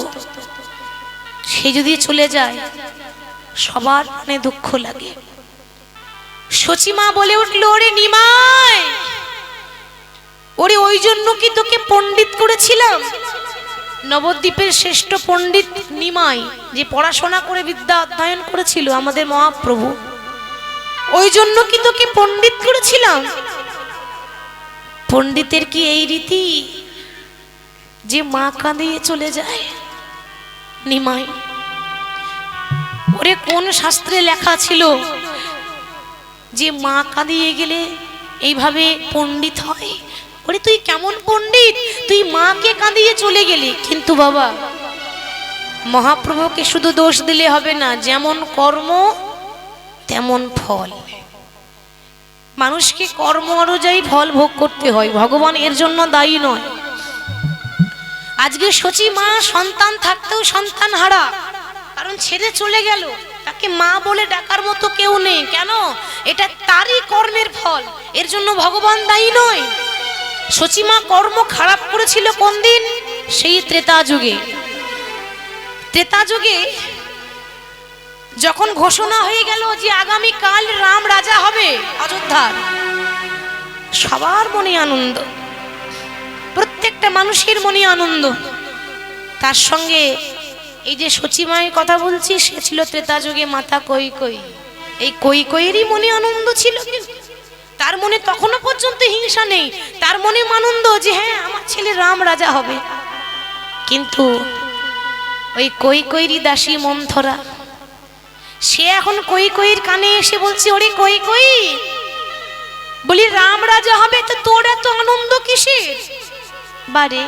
সে যদি চলে যায় সবার মনে দুঃখ লাগে। সচিমা বলে উঠলো, ওরে নিমাই, ওরে ওই জন্য কি তোকে পণ্ডিত করেছিলাম? নবদ্বীপের শ্রেষ্ঠ পণ্ডিত নিমাই, যে পড়াশোনা করে বিদ্যা অধ্যয়ন করেছিল আমাদের মহাপ্রভু, ওই জন্য কি তোকে পণ্ডিত করেছিলাম? পণ্ডিতের কি এই রীতি যে মা কাঁদিয়ে চলে যায়? নিমাই, ওরে কোন শাস্ত্রে লেখা ছিল যে মা কাঁদিয়ে গেলে এইভাবে পণ্ডিত হয়? ওরে তুই কেমন পণ্ডিত, তুই মাকে কাঁদিয়ে চলে গেলি। কিন্তু বাবা, মহাপ্রভুকে শুধু দোষ দিলে হবে না, যেমন কর্ম তেমন ফল। মানুষকে কর্ম অনুযায়ী ফল ভোগ করতে হয়, ভগবান এর জন্য দায়ী নয়। আজকে সচি মা সন্তান থাকতেও সন্তান হারা, কারণ ছেড়ে চলে গেল, তাকে মা বলে ডাকার মতো কেউ নেই। কেন? এটা তারই কর্মের ফল, এর জন্য ভগবান দায়ী নয়। সচিমা কর্ম খারাপ করেছিল কোন দিন? সেই ত্রেতা যুগে। ত্রেতা যুগে যখন ঘোষণা হয়ে গেল যে আগামী কাল রাম রাজা হবে অযোধ্যার, সবার মনে আনন্দ, প্রত্যেকটা মানুষের মনে আনন্দ। তার সঙ্গে এই যে সচিমায়ের কথা বলছি, সে ছিল ত্রেতা যুগে মাতা কৈকেয়ী। এই কৈকেয়ীরই মনে আনন্দ ছিল, কিন্তু তার মনে তখনো পর্যন্ত হিংসা নেই, তার মনে আনন্দ যে হ্যাঁ আমার ছেলে রাম রাজা হবে। কিন্তু ওই কৈকেয়ীরই দাসী মন্থরা, সে এখন কৈকেয়ীর কানে এসে বলছে, ওরে কৈকেয়ী, বলি রাম রাজা হবে তো তোর এত আনন্দ কিসের? বারে,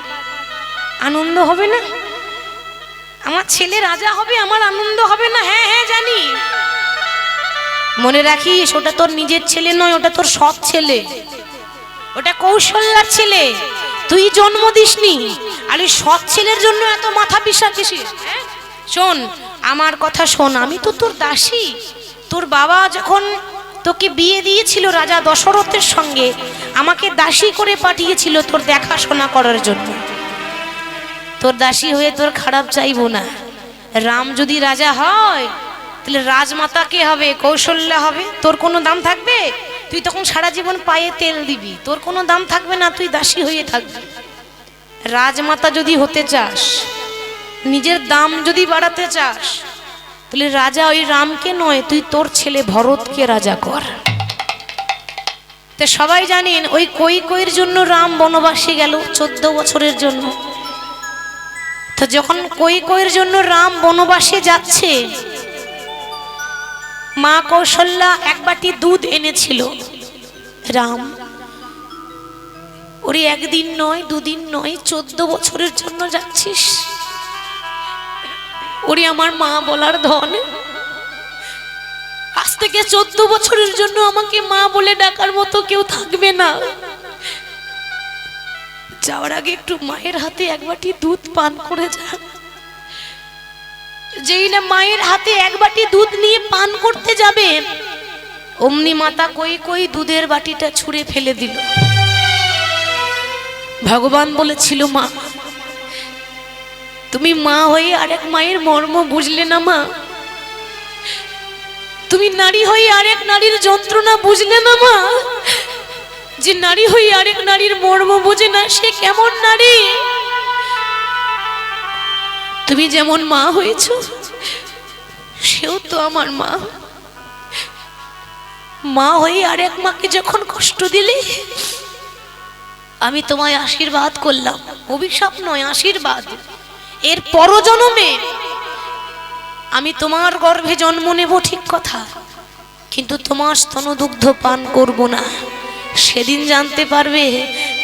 আনন্দ হবে না? আমার ছেলে রাজা হবে, আমার আনন্দ হবে না? হ্যাঁ হ্যাঁ জানি। মনে রাখিস, ওটা তোর নিজের ছেলে নয়, ওটা তোর সৎ ছেলে, ওটা কৌশল্যার ছেলে, তুই জন্ম দিসনি। আর ওই সৎ ছেলের জন্য এত মাথা পিষা কিসের? শোন আমার কথা শোন, আমি তো তোর দাসী। তোর বাবা যখন তোকে বিয়ে দিয়েছিল রাজা দশরথের সঙ্গে, আমাকে দাসী করে পাঠিয়েছিল তোর দেখাশোনা করার জন্য। তোর দাসী হয়ে তোর খারাপ চাইবো না। রাম যদি রাজা হয় তাহলে রাজমাতা কে হবে? কৌশল্যা হবে। তোর কোনো দাম থাকবে? তুই তখন সারা জীবন পায়ে তেল দিবি, তোর কোনো দাম থাকবে না, তুই দাসী হয়ে থাকবি। রাজমাতা যদি হতে চাস, নিজের দাম যদি বাড়াতে চাস, তাহলে রাজা ওই রামকে নয়, তুই তোর ছেলে ভরতকে রাজা কর। তো সবাই জানেন ওই কৈকেয়ীর জন্য রাম বনবাসে গেল 14 বছরের জন্য। তো যখন কৈকেয়ীর জন্য রাম বনবাসে যাচ্ছে, মা কৌশল্যা এক বাটি দুধ এনেছিল। রাম, ওরে একদিন নয়, দুদিন নয়, 14 বছরের জন্য যাচ্ছিস। ওরে আমার মা বলার ধন, আজ থেকে 14 বছরের জন্য আমাকে মা বলে ডাকার মতো কেউ থাকবে না। যাওয়ার আগে একটু মায়ের হাতে এক বাটি দুধ পান করে যা। যেই না মায়ের হাতে এক বাটি দুধ নিয়ে পান করতে যাবে, অমনি মাতা কৈকেয়ী দুধের বাটিটা ছুঁড়ে ফেলে দিল। ভগবান বলেছিল, মা তুমি মা হয়ে আরেক মায়ের মর্ম বুঝলে না মা? তুমি নারী হয়ে আরেক নারীর যন্ত্রণা বুঝলে না মা? যে নারী হয়ে আরেক নারীর মর্ম বোঝে না, সে কেমন নারী? তুমি যেমন মা হয়েছো, সেও তো আমার মা। মা হয়ে আরেক মাকে যখন কষ্ট দিলে, আমি তোমায় আশীর্বাদ করলাম, অভিশাপ নয় আশীর্বাদ। এর পরজন্মে আমি তোমার গর্ভে জন্ম নেব ঠিক কথা, কিন্তু তোমার স্তনদুগ্ধ পান করব না। সেদিন জানতে পারবে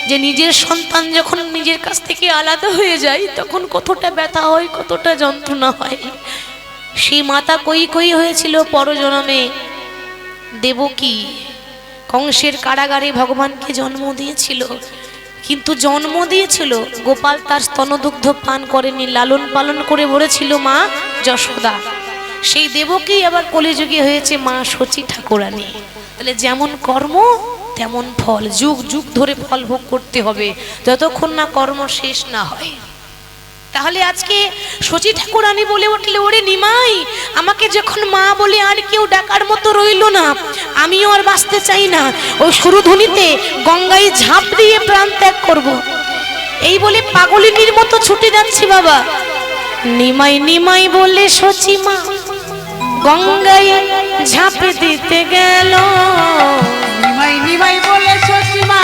যে নিজের সন্তান যখন নিজের কাছ থেকে আলাদা হয়ে যায়, তখন কতটা ব্যথা হয়, কতটা যন্ত্রণা হয়। সেই মাতা কৈকেয়ী হয়েছিল পরজন্মে দেবকী। কংসের কারাগারে ভগবানকে জন্ম দিয়েছিল, কিন্তু জন্ম দিয়েছিল, গোপাল তার স্তনদুগ্ধ পান করেনি, লালন পালন করে বলেছিল মা যশোদা। সেই দেবকী আবার কলিযুগে হয়েছে মা শচী ঠাকুরানী। তাহলে যেমন কর্ম তেমন ফল, যুগ যুগ ধরে ফল ভোগ করতে হবে যতক্ষণ না কর্ম শেষ না হয়। তাহলে আজকে শচী ঠাকুরানী বলে উঠলে, ওরে নিমাই, আমাকে যখন মা বলে আর কেউ ডাকার মতো রইল না, আমিও আর বাঁচতে চাই না, ওই সুরধুনিতে গঙ্গায় ঝাঁপ দিয়ে প্রাণ ত্যাগ করব। এই বলে পাগলিনীর মতো ছুটে যাচ্ছি বাবা। নিমাই নিমাই বলে শচী মা গঙ্গায় ঝাঁপ দিতে গেল। নিমাই নিমাই বলে শচী মা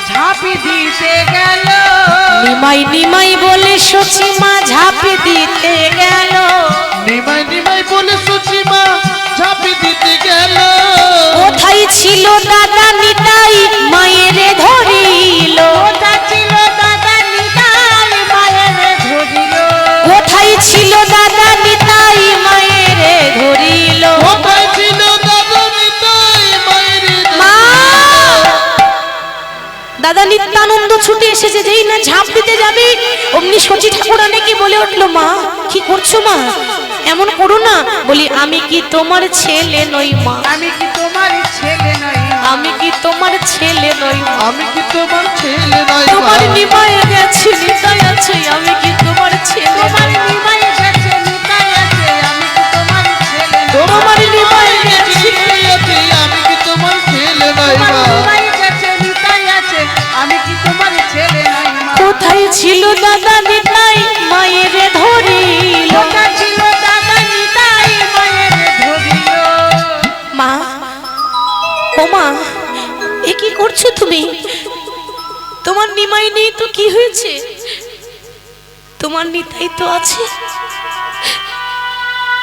ঝাঁপি দিতে গেল। নিমাই নিমাই বলে শচী মা ঝাঁপি দিতে গেল। নিমাই নিমাই বলে শচী মা ঝাঁপি দিতে গেল। কোথায় ছিল দাদা নিতাই মায়ের ধরিল। কোথা ছিল দাদা নিতাই মায়ের ধরিল। কোথায় ছিল দাদা নিতাই মায়ের ধরিল। কোথায় ছিল দাদা নিতাই মায়ের মা, দাদা নিত্যানন্দ ছুটে এসেছে, যেই না ঝাঁপ দিতে যাবে অমনি শচী ঠাকুরানীকে বলে উঠলো, মা কি করছো মা, এমন করো না। বলি, আমি কি তোমার ছেলে নই মা? আমি কি তোমার ছেলে নই? আমি কি তোমার ছেলে নই মা? আমি কি তোমার ছেলে নই? তোমার নিমাই গেছে নিতাই আছে, আমি কি তোমার ছেলে তোমার নই? নিমাই গেছে নিতাই আছে, আমি কি তোমার ছেলে নই? তোমার নিমাই গেছে। আমি কি তোমার ছেলে নই? তোমার নিমাই গেছে নিতাই আছে, আমি কি তোমার ছেলে নই? কোথায় ছিল দাদা নিতাই মায়ের ধরিল। কোথা ছিল দাদা নিতাই মায়ের ধরিল। মা, ও মা, এ কি করছো তুমি? তোমার নিমাই নেই তো কি হয়েছে? তোমার নিতাই তো আছে।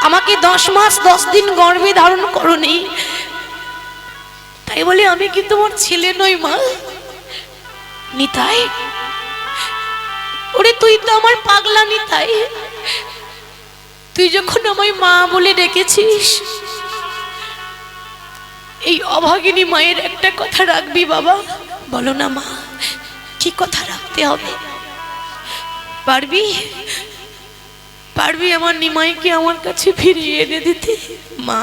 আমাকে 10 মাস 10 দিন গর্ভে ধারণ করোনি, তাই বলে আমি কি তোমার ছেলে নই মা? নিতাই, ওরে তুই তো আমার পাগলা নিতাই। তুই যখন আমায় মা বলে ডেকেছিস, এই অভাগিনী মায়ের একটা কথা রাখবি বাবা। বলো না মা, কি কথা রাখতে হবে? পারবি? পারবি আমার নিমাইকে আমার কাছে ফিরিয়ে এনে দিতে? মা,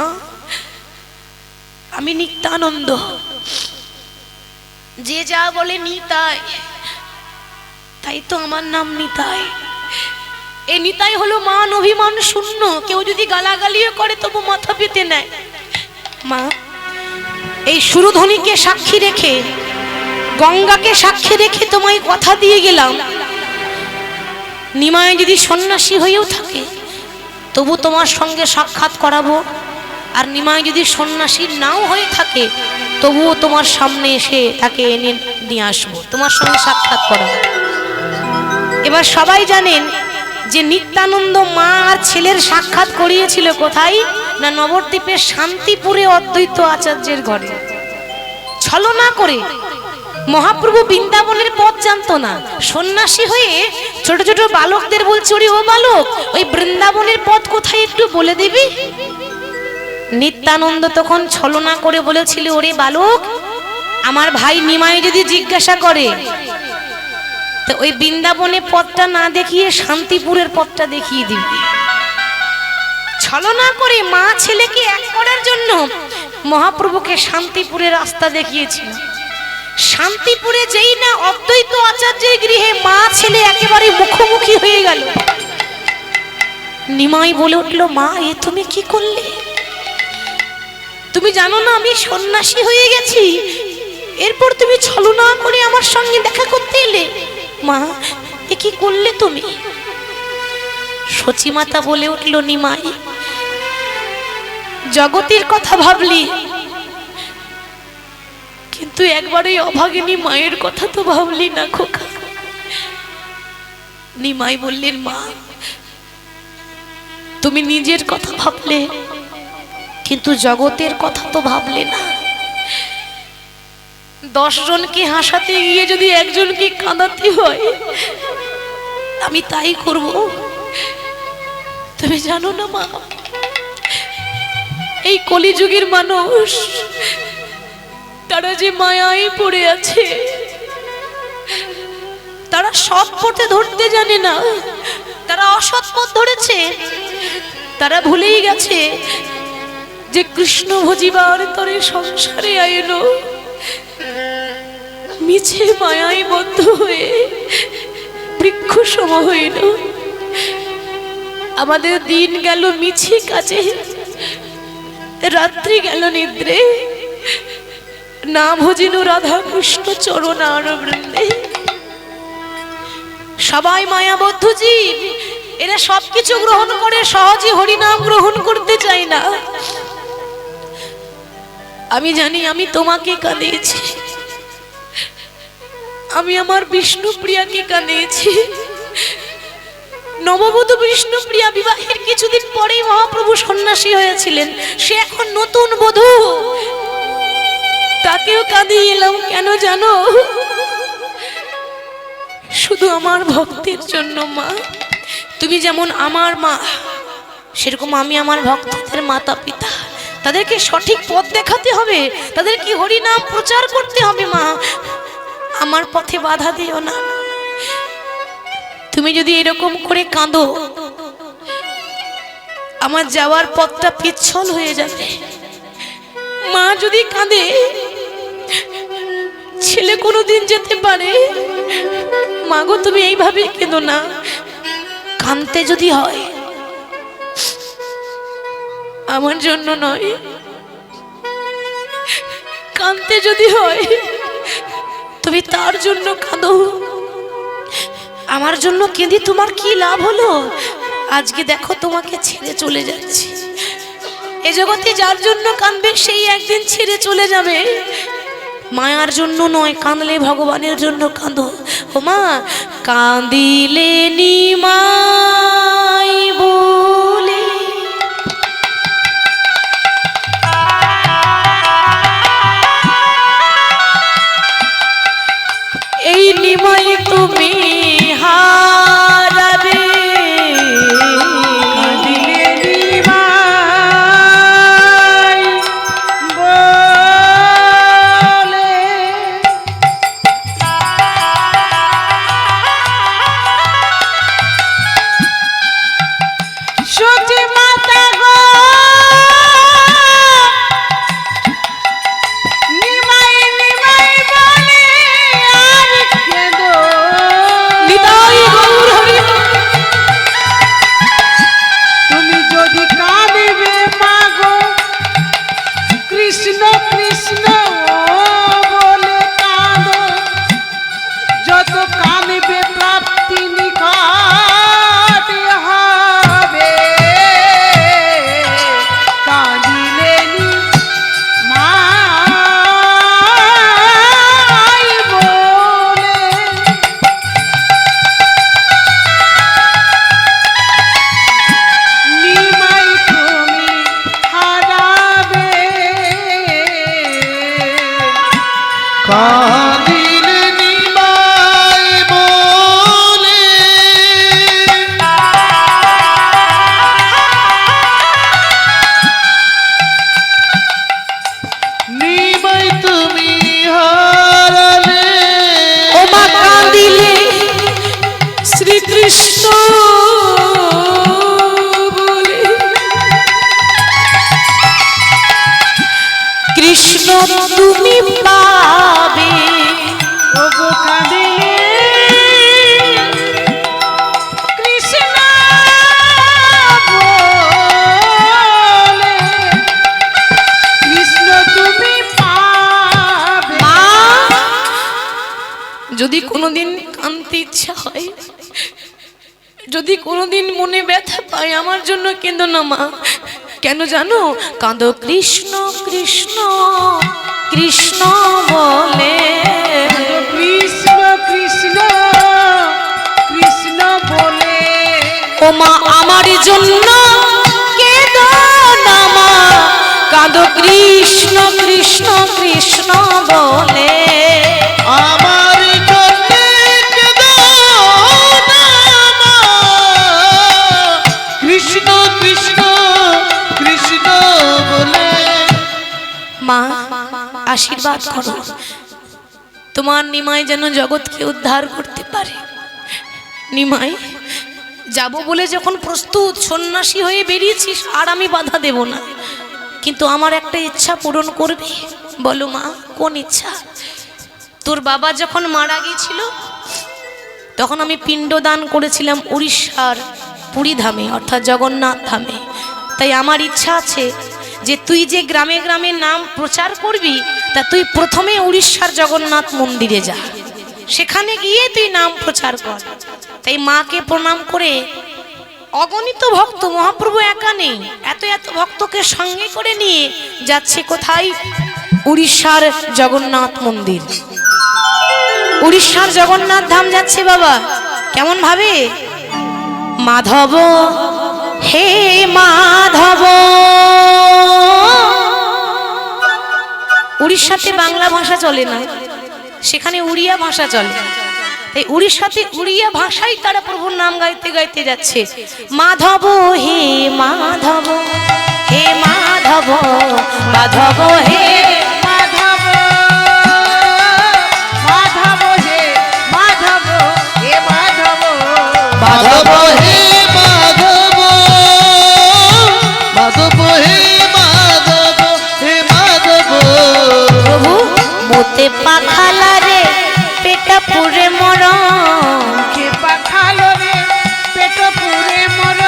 আমি নিত্যানন্দ, যে যা বলে নিতাই, তাই তো আমার নাম নিতাই। এই নিতাই হলো মান অভিমান শূন্য, কেউ যদি গালাগালিও করে তবু মাথা পেতে নেয়। মা, এই সুরধ্বনিকে সাক্ষী রেখে, গঙ্গাকে সাক্ষী রেখে তোমায় কথা দিয়ে গেলাম, নিমাই যদি সন্ন্যাসী হয়েও থাকে তবু তোমার সঙ্গে সাক্ষাৎ করাবো। আর নিমাই যদি সন্ন্যাসী নাও হয়ে থাকে তবুও তোমার সামনে এসে তাকে এনে নিয়ে আসবো, তোমার সঙ্গে সাক্ষাৎ করাবো। এবার সবাই জানেন যে নিত্যানন্দ মা আর ছেলের সাক্ষাৎ করিয়েছিল কোথায়? না নবদ্বীপের শান্তিপুরে অদ্বৈত আচার্যের ঘরে। ছলনা করে মহাপ্রভু বৃন্দাবনের পথ জানতো না, সন্ন্যাসী হয়ে ছোট ছোট বালকদের বলছে, ওরে ও বালক, ওই বৃন্দাবনের পথ কোথায় একটু বলে দিবি? নিত্যানন্দ তখন ছলনা করে বলেছিল, ওরে বালক, আমার ভাই নিমাই যদি জিজ্ঞাসা করে তো ওই বৃন্দাবনের পথটা না দেখিয়ে শান্তিপুরের পথটা দেখিয়ে দিবি। ছলনা করে মা ছেলেকে এক করার জন্য মহাপ্রভুকে শান্তিপুরের রাস্তা দেখিয়েছিল। শান্তিপুরে যেই না অদ্বৈত আচার্যের গৃহে মা ছেলে একেবারে মুখোমুখি হয়ে গেল, নিমাই বলে উঠল, মা এ তুমি কি করলে? তুমি জানো না আমি সন্ন্যাসী হয়ে গেছি, এরপর তুমি ছলনা করে আমার সঙ্গে দেখা করতে এলে? মা, এ কি করলে তুমি? শচী মাতা বলে উঠল, নিমাই, জগতের কথা ভাবলি, কিন্তু একবার ওই অভাগিনী মায়ের কথা তো ভাবলি না খোকা। নিমাই বললেন, মা, তুমি নিজের কথা ভাবলে কিন্তু জগতের কথা তো ভাবলে না। 10 জনকে হাসাতে গিয়ে যদি একজনকে কাঁদাতে হয় আমি তাই করব। তুমি জানো না মা, এই কলিযুগের মানুষ তারা যে মায়ায় পড়ে আছে, তারা সৎ পথে ধরতে জানে না, তারা অসৎ পথ ধরেছে। তারা ভুলেই গেছে যে কৃষ্ণ ভজিবার তরে সংসারে আইলো মিছে মায়ায় বদ্ধ হয়ে বৃক্ষ সম হইল। আমাদের দিন গেল মিছে কাজে, রাত্রি গেল নিদ্রে, না ভজিল রাধা কৃষ্ণ চরণার বৃন্দে। সবাই মায়াবদ্ধ জীব, এরা সবকিছু গ্রহণ করে, সহজে হরিনাম গ্রহণ করতে চায় না। আমি জানি আমি তোমাকে কাঁদিয়েছি, আমি আমার বিষ্ণুপ্রিয়াকে কাঁদিয়েছি। নববধূ বিষ্ণুপ্রিয়া বিবাহের কিছুদিন পরেই মহাপ্রভু সন্ন্যাসী হয়েছিলেন, সে এখন নতুন বধূ, তাকেও কাঁদিয়ে এলাম। কেন জানো? শুধু আমার ভক্তের জন্য মা। তুমি যেমন আমার মা, সেরকম আমি আমার ভক্তদের মাতা পিতা। তাদেরকে সঠিক পথ দেখাতে হবে, তাদেরকে হরিনাম প্রচার করতে হবে। মা, আমার পথে বাধা দিও না। তুমি যদি এরকম করে কাঁদো, আমার যাওয়ার পথটা পিচ্ছল হয়ে যাবে। মা যদি কাঁদে, ছেলে কোনোদিন যেতে পারে। মাগো, তুমি এইভাবে কেঁদো না। কাঁদতে যদি হয় আমার জন্য নয়, কাঁদতে যদি হয় তুমি তার জন্য কাঁদো। আমার জন্য কেঁদে তোমার কি লাভ হলো? আজকে দেখো তোমাকে ছেড়ে চলে যাচ্ছি। এ জগতে যার জন্য কাঁদবে সেই একদিন ছেড়ে চলে যাবে। মায়ার জন্য নয়, কাঁদলে ভগবানের জন্য কাঁদো। ও মা, কাঁদিলে নিমাই বলে এই নিমাই তুমি হারাবে। কাঁদিলে নিমাই বলে সতী মাতা গো, নিমাই নিমাই বলে আর কেঁদো। নিতাই গৌর হরি। তুমি যদি কাঁদিবে মাগো কৃষ্ণ কৃষ্ণ বলে কাঁদো, যত কাঁদিবে প্রাপ্তি নিকট হবে। কাঁদিলে নিমাই বলে নিমাই তুমি হারাবে। কাঁদিলে নিমাই বলে নিমাই তুমি হারালে। ও মা, কাঁদিলে শ্রীকৃষ্ণ বলে কৃষ্ণ তুমি পাবে। ওগো কাঁদিলে কৃষ্ণ বলে কৃষ্ণ তুমি পাবে। মা, যদি কোনোদিন কাঁদতে ইচ্ছা হয়, যদি কোনোদিন মনে ব্যথা পায়, আমার জন্য কেঁদো না মা। কেন জানো? কাঁদো কৃষ্ণ কৃষ্ণ কৃষ্ণ বলে। কৃষ্ণ কৃষ্ণ কৃষ্ণ বলে ও মা, আমার জন্য কেঁদো না মা। কাঁদো কৃষ্ণ কৃষ্ণ কৃষ্ণ বলে। আমার জন্যে কেঁদো না মা। কৃষ্ণ কৃষ্ণ কৃষ্ণ বলে। মা, আশীর্বাদ করো, তোমার নিমাই যেন জগৎকে উদ্ধার করতে পারে। নিমাই, যাব বলে যখন প্রস্তুত সন্ন্যাসী হয়ে বেরিয়েছিস, আর আমি বাধা দেব না, কিন্তু আমার একটা ইচ্ছা পূরণ করবি। বলো মা, কোন ইচ্ছা? তোর বাবা যখন মারা গিয়েছিল তখন আমি পিণ্ডদান করেছিলাম উড়িষ্যার পুরী ধামে, অর্থাৎ জগন্নাথ ধামে। তাই আমার ইচ্ছা আছে যে তুই যে গ্রামে গ্রামে নাম প্রচার করবি, তা তুই প্রথমে উড়িষ্যার জগন্নাথ মন্দিরে যা, সেখানে গিয়ে তুই নাম প্রচার কর। তাই মাকে প্রণাম করে অগণিত ভক্ত, মহাপ্রভু একা নেই, এত এত ভক্তকে সঙ্গে করে নিয়ে যাচ্ছে কোথায়? উড়িষ্যার জগন্নাথ মন্দির, উড়িষ্যার জগন্নাথ ধাম যাচ্ছে বাবা। কেমন ভাবে? মাধব হে মাধব। উড়িষ্যাতে বাংলা ভাষা চলে না, সেখানে উড়িয়া ভাষা চলে। তাই উড়িষ্যাতে উড়িয়া ভাষাই তারা প্রভুর নাম গাইতে গাইতে যাচ্ছে। মাধব হে মাধব, হে মাধব, মাধব হে মাধব, মাধব হে মাধব, হে মাধব, মাধব হে মাধব, মাধব হে মাধব, হে মাধব। প্রভু মোতে পাখালা রে পেটা পুরে মর, কে পাখালো রে পেট পুরে মর,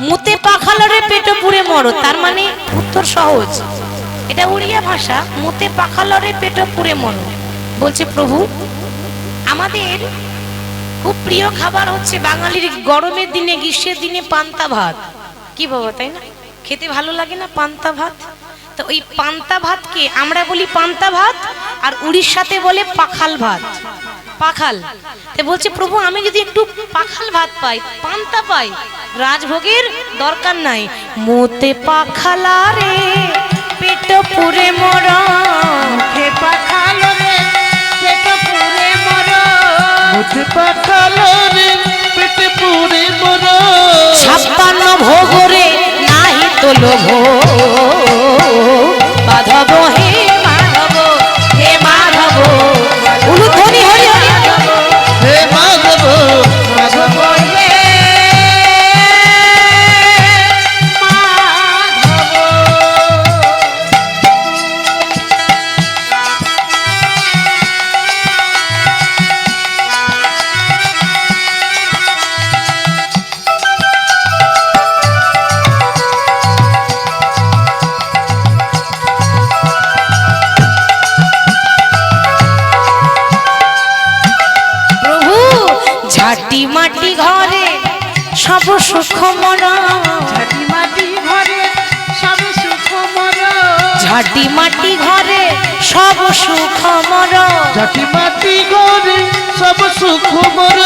মুতে পাখালো রে পেট পুরে মর, তার মানে উত্তর সহজ, এটা উড়িয়া ভাষা। মুতে পাখালো রে পেট পুরে মর বলছে প্রভু আমাদের খুব প্রিয় খাবার হচ্ছে বাঙালির গরমের দিনে, গ্রীষ্মের দিনে পান্তা ভাত। কি বাবা, তাই না? খেতে ভালো লাগে না পান্তা ভাত? তো ওই পান্তা ভাতকে আমরা বলি পান্তা ভাত, আর উড়িষ্যাতে বলে পাখাল ভাত, পাখাল। তো বলছে প্রভু আমি যদি একটু পাখাল ভাত পাই, পান্তা পাই, রাজভোগের দরকার নাই। মোতে পাখালা রে পেট পুরে মর, কে পাখালো রে পেট পুরে মর, মুঠে পাখালো রে পেটে পুরে মর, 56 ভোগ রে নাহি তো লোভ। মাধব হে মাধব, হে মাধব, উলুধ্বনি হরি হরি। হে মাধব, মাধব হে প্রভু ঝাটি মাটি ঘরে সব সুখ মর, ঝাটি মাটি ঘরে সব সুখ মর, ঝাটি মাটি ঘরে সব সুখ মর। ঝাটি মাটি গরে সব সুখ মর,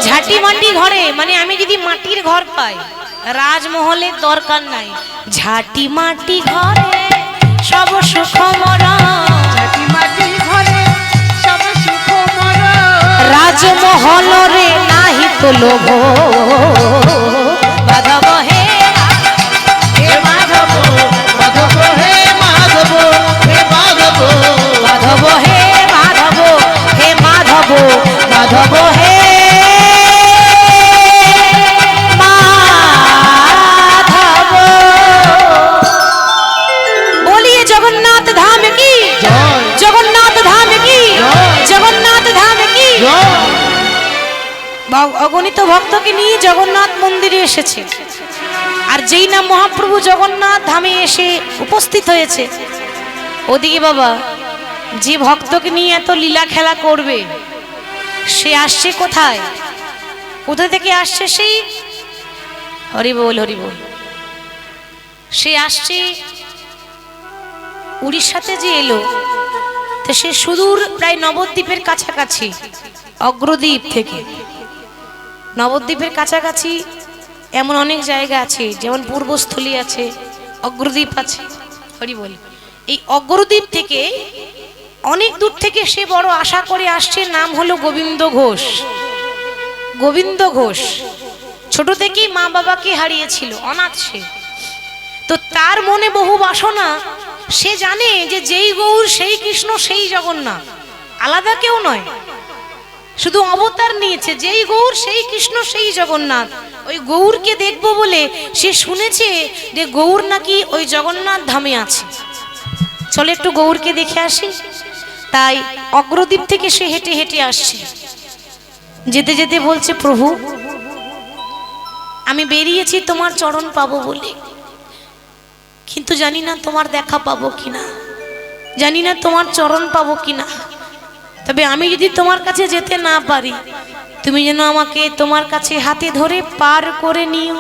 ঝাটি মাটি ঘরে মানে আমি যদি মাটির ঘর পাই, রাজমহলের দরকার নাই। ঝাটি মাটি ঘরে সব সুখ মর, ঝাটি মাটি ঘরে সব সুখ মর, রাজমহল রে নাহি তো লোভ। মাধব হে হে মাধব, মাধব হে মাধব, হে মাধব, মাধব হে মাধব, হে মাধব, মাধব হে মাধব। বলিয়ে জগন্নাথ ধাম কি, জয়। জগন্নাথ ধাম কি, জয়। জগন্নাথ ধাম কি। জয়। অগণিত ভক্তকে নিয়ে জগন্নাথ মন্দিরে এসেছে, আর যেই না মহাপ্রভু জগন্নাথ ধামে এসে উপস্থিত হয়েছে, ওদিকে বাবা যে ভক্তকে নিয়ে এত লীলা খেলা করবে, সে আসছে কোথায়? কোথা থেকে আসছে? সেই হরি বল, হরি বল। সে আসছে উড়িষ্যাতে যে এলো, তো সে সুদূর প্রায় নবদ্বীপের কাছাকাছি, অগ্রদ্বীপ থেকে। নবদ্বীপের কাছাকাছি এমন অনেক জায়গা আছে, যেমন পূর্বস্থলী আছে, অগ্রদ্বীপ আছে, হরি বল। এই অগ্রদ্বীপ থেকে অনেক দূর থেকে সে বড় আশা করে আসছে, নাম হলো গোবিন্দ ঘোষ। গোবিন্দ ঘোষ ছোট থেকেই মা বাবাকে হারিয়েছিল, অনাথ সে। তো তার মনে বহু বাসনা, সে জানে যে যেই গৌর সেই কৃষ্ণ সেই জগন্নাথ, আলাদা কেউ নয়। শুধু অবতার নিয়েছে, যেই গৌর সেই কৃষ্ণ সেই জগন্নাথ। ওই গৌরকে দেখবো বলে সে শুনেছে যে গৌর নাকি ওই জগন্নাথ ধামে আছে। চলে একটু গৌরকে দেখে আসি। তাই অগ্রদ্বীপ থেকে সে হেঁটে হেঁটে আসছে। যেতে যেতে বলছে, প্রভু আমি বেরিয়েছি তোমার চরণ পাবো বলে, কিন্তু জানি না তোমার দেখা পাবো কিনা, জানি না তোমার চরণ পাবো কিনা। তবে আমি যদি তোমার কাছে যেতে না পারি, তুমি যেন আমাকে তোমার কাছে হাতে ধরে পার করে নিও।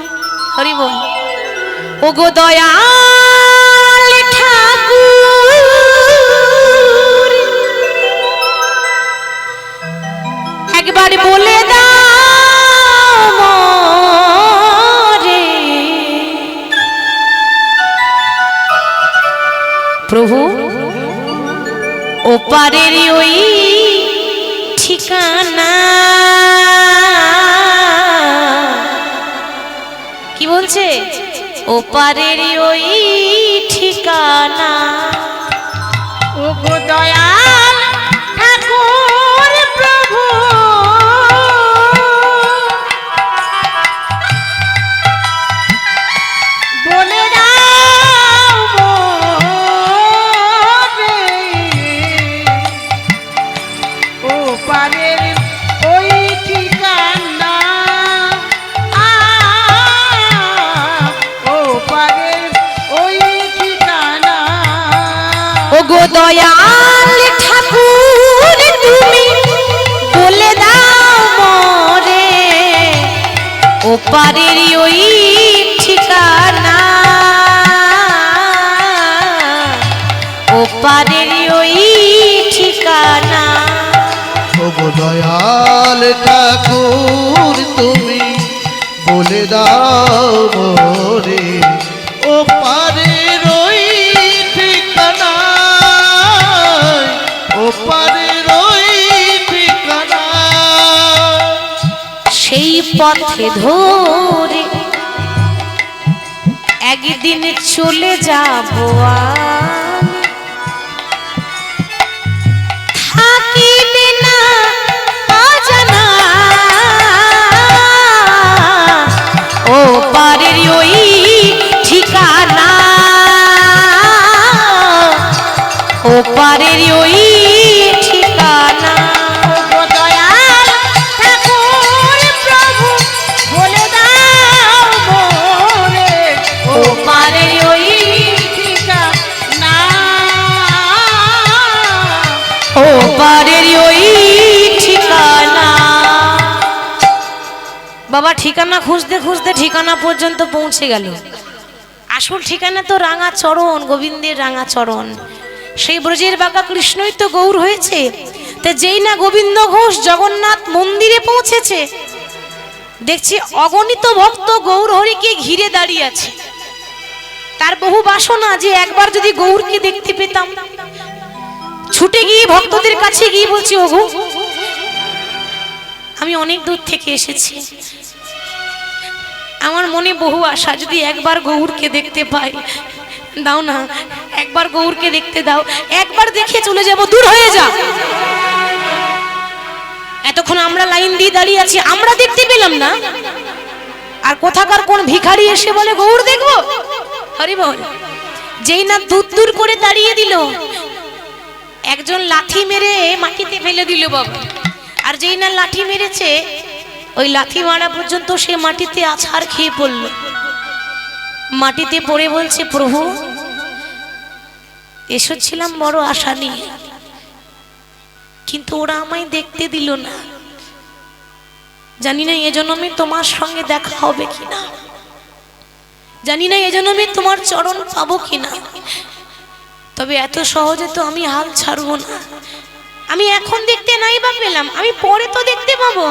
হরি বল। ও গো দয়াল ঠাকুর, একবার বলে দাও মোরে, প্রভু ওপারের ওই ঠিকানা। কি বলছে? ওপারের ওই ঠিকানা। ও গো দয়াল ঠাকুর প্রভু, বলে দাও মোরে, ও পারের ওই ঠিকানা, ও পারের ওই ঠিকানা। ও গো দয়াল ঠাকুর তুমি বলে দাও মোরে, ওপারের ওই ঠিকানা, ওপারের ওই ঠিকানা। ও গো দয়াল ঠাকুর তুমি বলে দাও মোরে, ও পারের ওই ঠিকানা, ও পারের ওই ঠিকানা। সেই পথে ধরে একদিন চলে যাবো আমি, থাকিবে না অজানা, ও পারের ওই ঠিকানা, ও পারের ওই ঠিকানা। ও গো দয়াল ঠাকুর প্রভু, বলে দাও মোরে, ও পারের ওই ঠিকানা, ও পারের ওই ঠিকানা। বাবা ঠিকানা খুঁজতে খুঁজতে ঠিকানা পর্যন্ত পৌঁছে গেল। আসল ঠিকানা তো রাঙা চরণ, গোবিন্দের রাঙা চরণ। সেই ব্রজের বাঁকা কৃষ্ণই তো গৌর হয়েছে। তা যেই না গোবিন্দ ঘোষ জগন্নাথ মন্দিরে পৌঁছেছে, দেখছি অগণিত ভক্ত গৌর হরিকে ঘিরে দাঁড়িয়ে আছে। তার বহু বাসনা যে একবার যদি গৌরকে দেখতে পেতাম। ছুটে গিয়ে ভক্তদের কাছে গিয়ে বলছি, ওগো আমি অনেক দূর থেকে এসেছি, আমার মনে বহু আশা, যদি একবার গৌরকে দেখতে পাই, দাও না একবার গৌরকে দেখতে দাও, একবার দেখে চলে যাব, দূর হয়ে যা। এতক্ষণ আমরা লাইন দিয়ে দাঁড়িয়ে আছি, আমরা দেখতে পেলাম না, আর কোথাকার কোন ভিখারি এসে বলে গৌর দেখবো। হরি বল। যেই না দূর দূর করে দাঁড়িয়ে দিল, একজন লাঠি মেরে মাটিতে ফেলে দিল বাবা। আর যেই না লাঠি মেরেছে, ওই লাঠি মারা পর্যন্ত সে মাটিতে আছাড় খেয়ে পড়ল। মাটিতে পড়ে বলছে, প্রভু এসেছিলাম বড় আশা নিয়ে, কিন্তু ওরা আমায় দেখতে দিল না। জানি না এজন্য আমি তোমার সঙ্গে দেখা হবে কিনা, জানি না এজন্য আমি তোমার চরণ পাবো কিনা। তবে এত সহজে তো আমি হাল ছাড়বো না। আমি এখন দেখতে নাই বা পেলাম, আমি পরে তো দেখতে পাবো।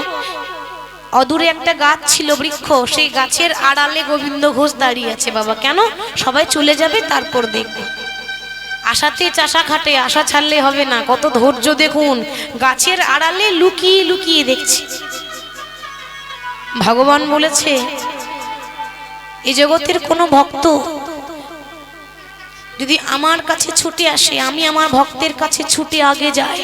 অদূরে একটা গাছ ছিল, বৃক্ষ, সেই গাছের আড়ালে গোবিন্দ ঘোষ দাঁড়িয়ে আছে। বাবা কেন? সবাই চলে যাবে তারপর দেখবে। আশাতে চাষা খাটে, আশা ছাড়লে হবে না। কত ধৈর্য দেখুন, গাছের আড়ালে লুকিয়ে লুকিয়ে দেখছি। ভগবান বলেছে, এই জগতের কোনো ভক্ত যদি আমার কাছে ছুটে আসে, আমি আমার ভক্তের কাছে ছুটে আগে যাই,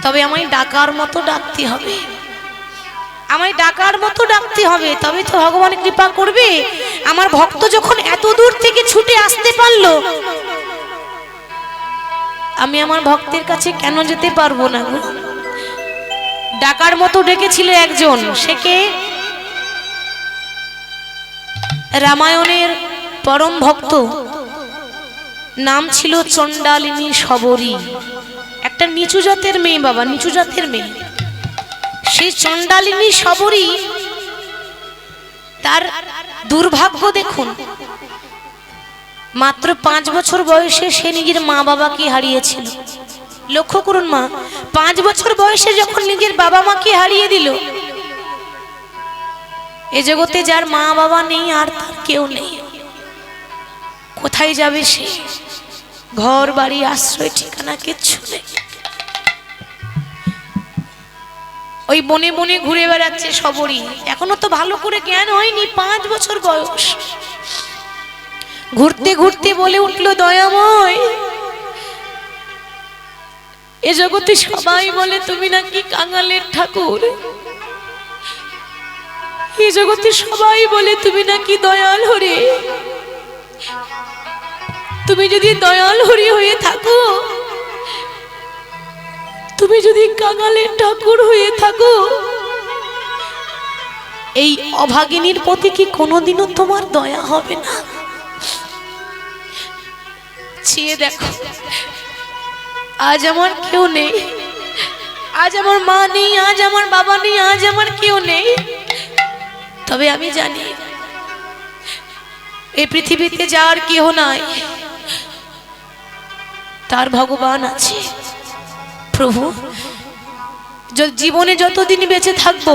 তবে আমায় ডাকার মতো ডাকতে হবে, আমায় ডাকার মতো ডাকতে হবে, তবে তো ভগবান কৃপা করবে। আমার ভক্ত যখন এত দূর থেকে ছুটে আসতে পারলো, আমি আমার ভক্তের কাছে কেন যেতে পারবো না গো? ডাকার মতো ডেকেছিল একজন, সে কে? রামায়ণের পরম ভক্ত, নাম ছিল চণ্ডালিনী শবরী। একটা নিচু জাতের মেয়ে বাবা, নিচু জাতের মেয়ে। সেই চণ্ডালিনী শবরী, তার দুর্ভাগ্য দেখুন, মাত্র 5 বছর বয়সে সে নিজের মা বাবাকে হারিয়েছিল। লক্ষ্য করুন মা, 5 বছর বয়সে যখন নিজের বাবা মাকে হারিয়ে দিল, এ জগতে যার মা বাবা নেই আর তার কেউ নেই, কোথায় যাবে সে? ঘর বাড়ি আশ্রয় ঠিকানা কিচ্ছু নেই। ওই বনে বনে ঘুরে বেড়াচ্ছে শবরী। এখনো তো ভালো করে জ্ঞান হয়নি, 5 বছর বয়স। ঘুরতে ঘুরতে বলে উঠলো, দয়াময়, এ জগতে সবাই বলে তুমি নাকি কাঙালের ঠাকুর, এ জগতে সবাই বলে তুমি নাকি দয়াল হরে। তুমি যদি দয়াল হরি হয়ে থাকো, তুমি যদি কাঙালের ঠাকুর হয়ে থাকো, এই অভাগিনীর প্রতি কি কোনোদিনও তোমার দয়া হবে না? চেয়ে দেখো, আজ আমার কেউ নেই, আজ আমার মা নেই, আজ আমার বাবা নেই, আজ আমার কেউ নেই। তবে আমি জানি এই পৃথিবীতে যার কেহ নাই, তার ভগবান আছে। প্রভু, জীবনে যতদিন বেঁচে থাকবো,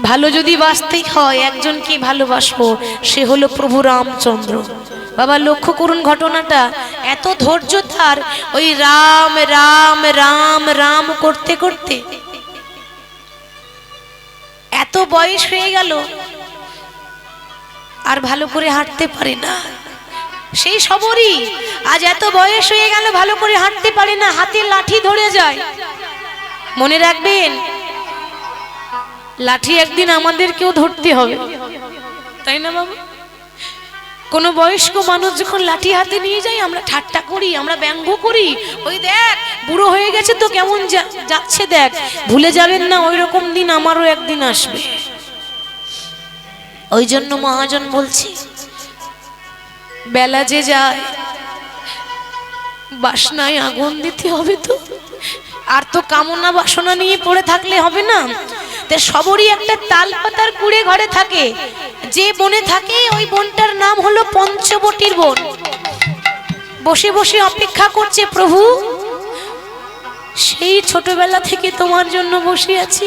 ভালো যদি বাঁচতেই হয়, একজনকে ভালোবাসবো, সে হলো প্রভু রামচন্দ্র। বাবা লক্ষ্য করুন ঘটনাটা, এত ধৈর্য তার, ওই রাম রাম রাম রাম করতে করতে এত বয়স হয়ে গেল, আর ভালো করে হাঁটতে পারে না। সেই শবরী আজ এত বয়স হয়ে গেল, ভালো করে হাঁটতে পারে না, হাতে লাঠি ধরে যায়। মনে রাখবেন, লাঠি একদিন আমাদেরকেও ধরতে হবে, তাই না বাবা? কোনো বয়স্ক মানুষ যখন লাঠি হাতে নিয়ে যায়, আমরা ঠাট্টা করি, আমরা ব্যঙ্গ করি, ওই দেখ বুড়ো হয়ে গেছে তো কেমন যাচ্ছে দেখ। ভুলে যাবেন না, ওই রকম দিন আমারও একদিন আসবে। ওই জন্য মহাজন বলছি, বেলা যে যায়, বাসনায় আগুন দিতে হবে তো, আর তো কামনা বাসনা নিয়ে পড়ে থাকলে হবে না। তে সবরই একটা তাল পাতার কুড়ে ঘরে থাকে, যে বনে থাকে ওই বনটার নাম হলো পঞ্চবটির বন। বসে বসে অপেক্ষা করছে, প্রভু সেই ছোটবেলা থেকে তোমার জন্য বসে আছি,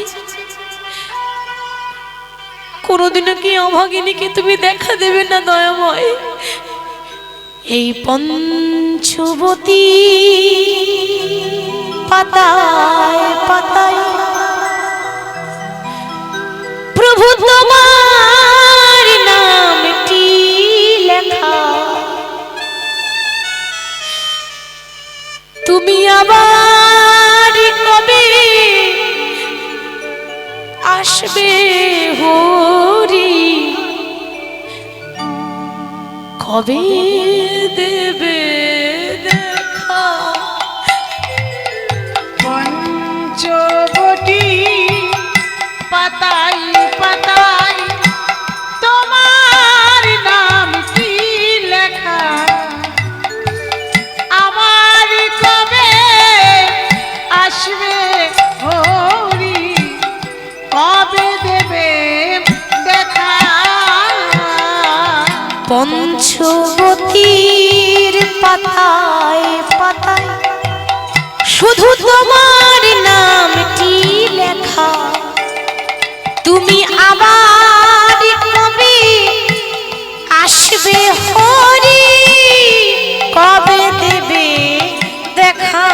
কোনোদিনও কি অভাগিনীকে তুমি দেখা দেবে না দয়াময়? এই পঞ্চবতী পাতায় পাতায় প্রভু তোমার নামটি লেখা, তুমি আবার কবে আসবে হরি, কবে দেবে দেখা? পঞ্চবটি পাতায় পাতায় তোমার নাম কি লেখা, আমার কবে আসবে হরি, কবে দেবে দেখা? পঞ্চবতীর পাতায় পাতায় শুধু তোমার নামটি লেখা, তুমি আবার কবে আসবে হরি, কবে দেবে দেখা?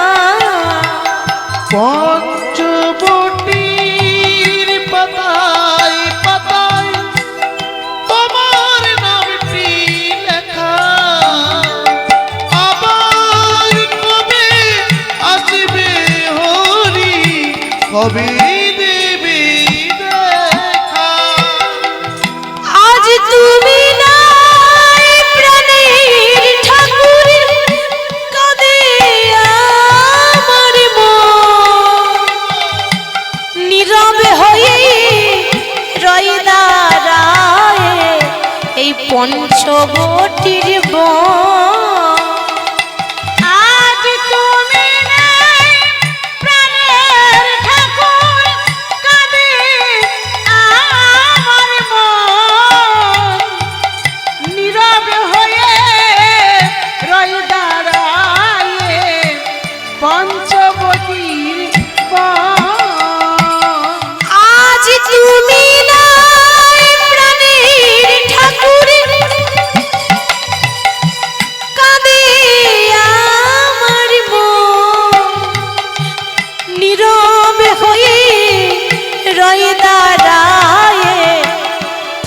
পঞ্চবটির পাতায় পাতায় তোমার নামটি লেখা, আবার কবে আসবে পঞ্চবটির বন। আজ তুমি নাই প্রাণের ঠাকুর, কাঁদে আমার মন, নীরবে হয়ে রই দাঁড়ায়ে পঞ্চবটির বন। আজ তুমি নাই প্রাণের ঠাকুর, কাঁদে আমার মন, নীরবে হয়ে রয়ে দাঁড়ায়ে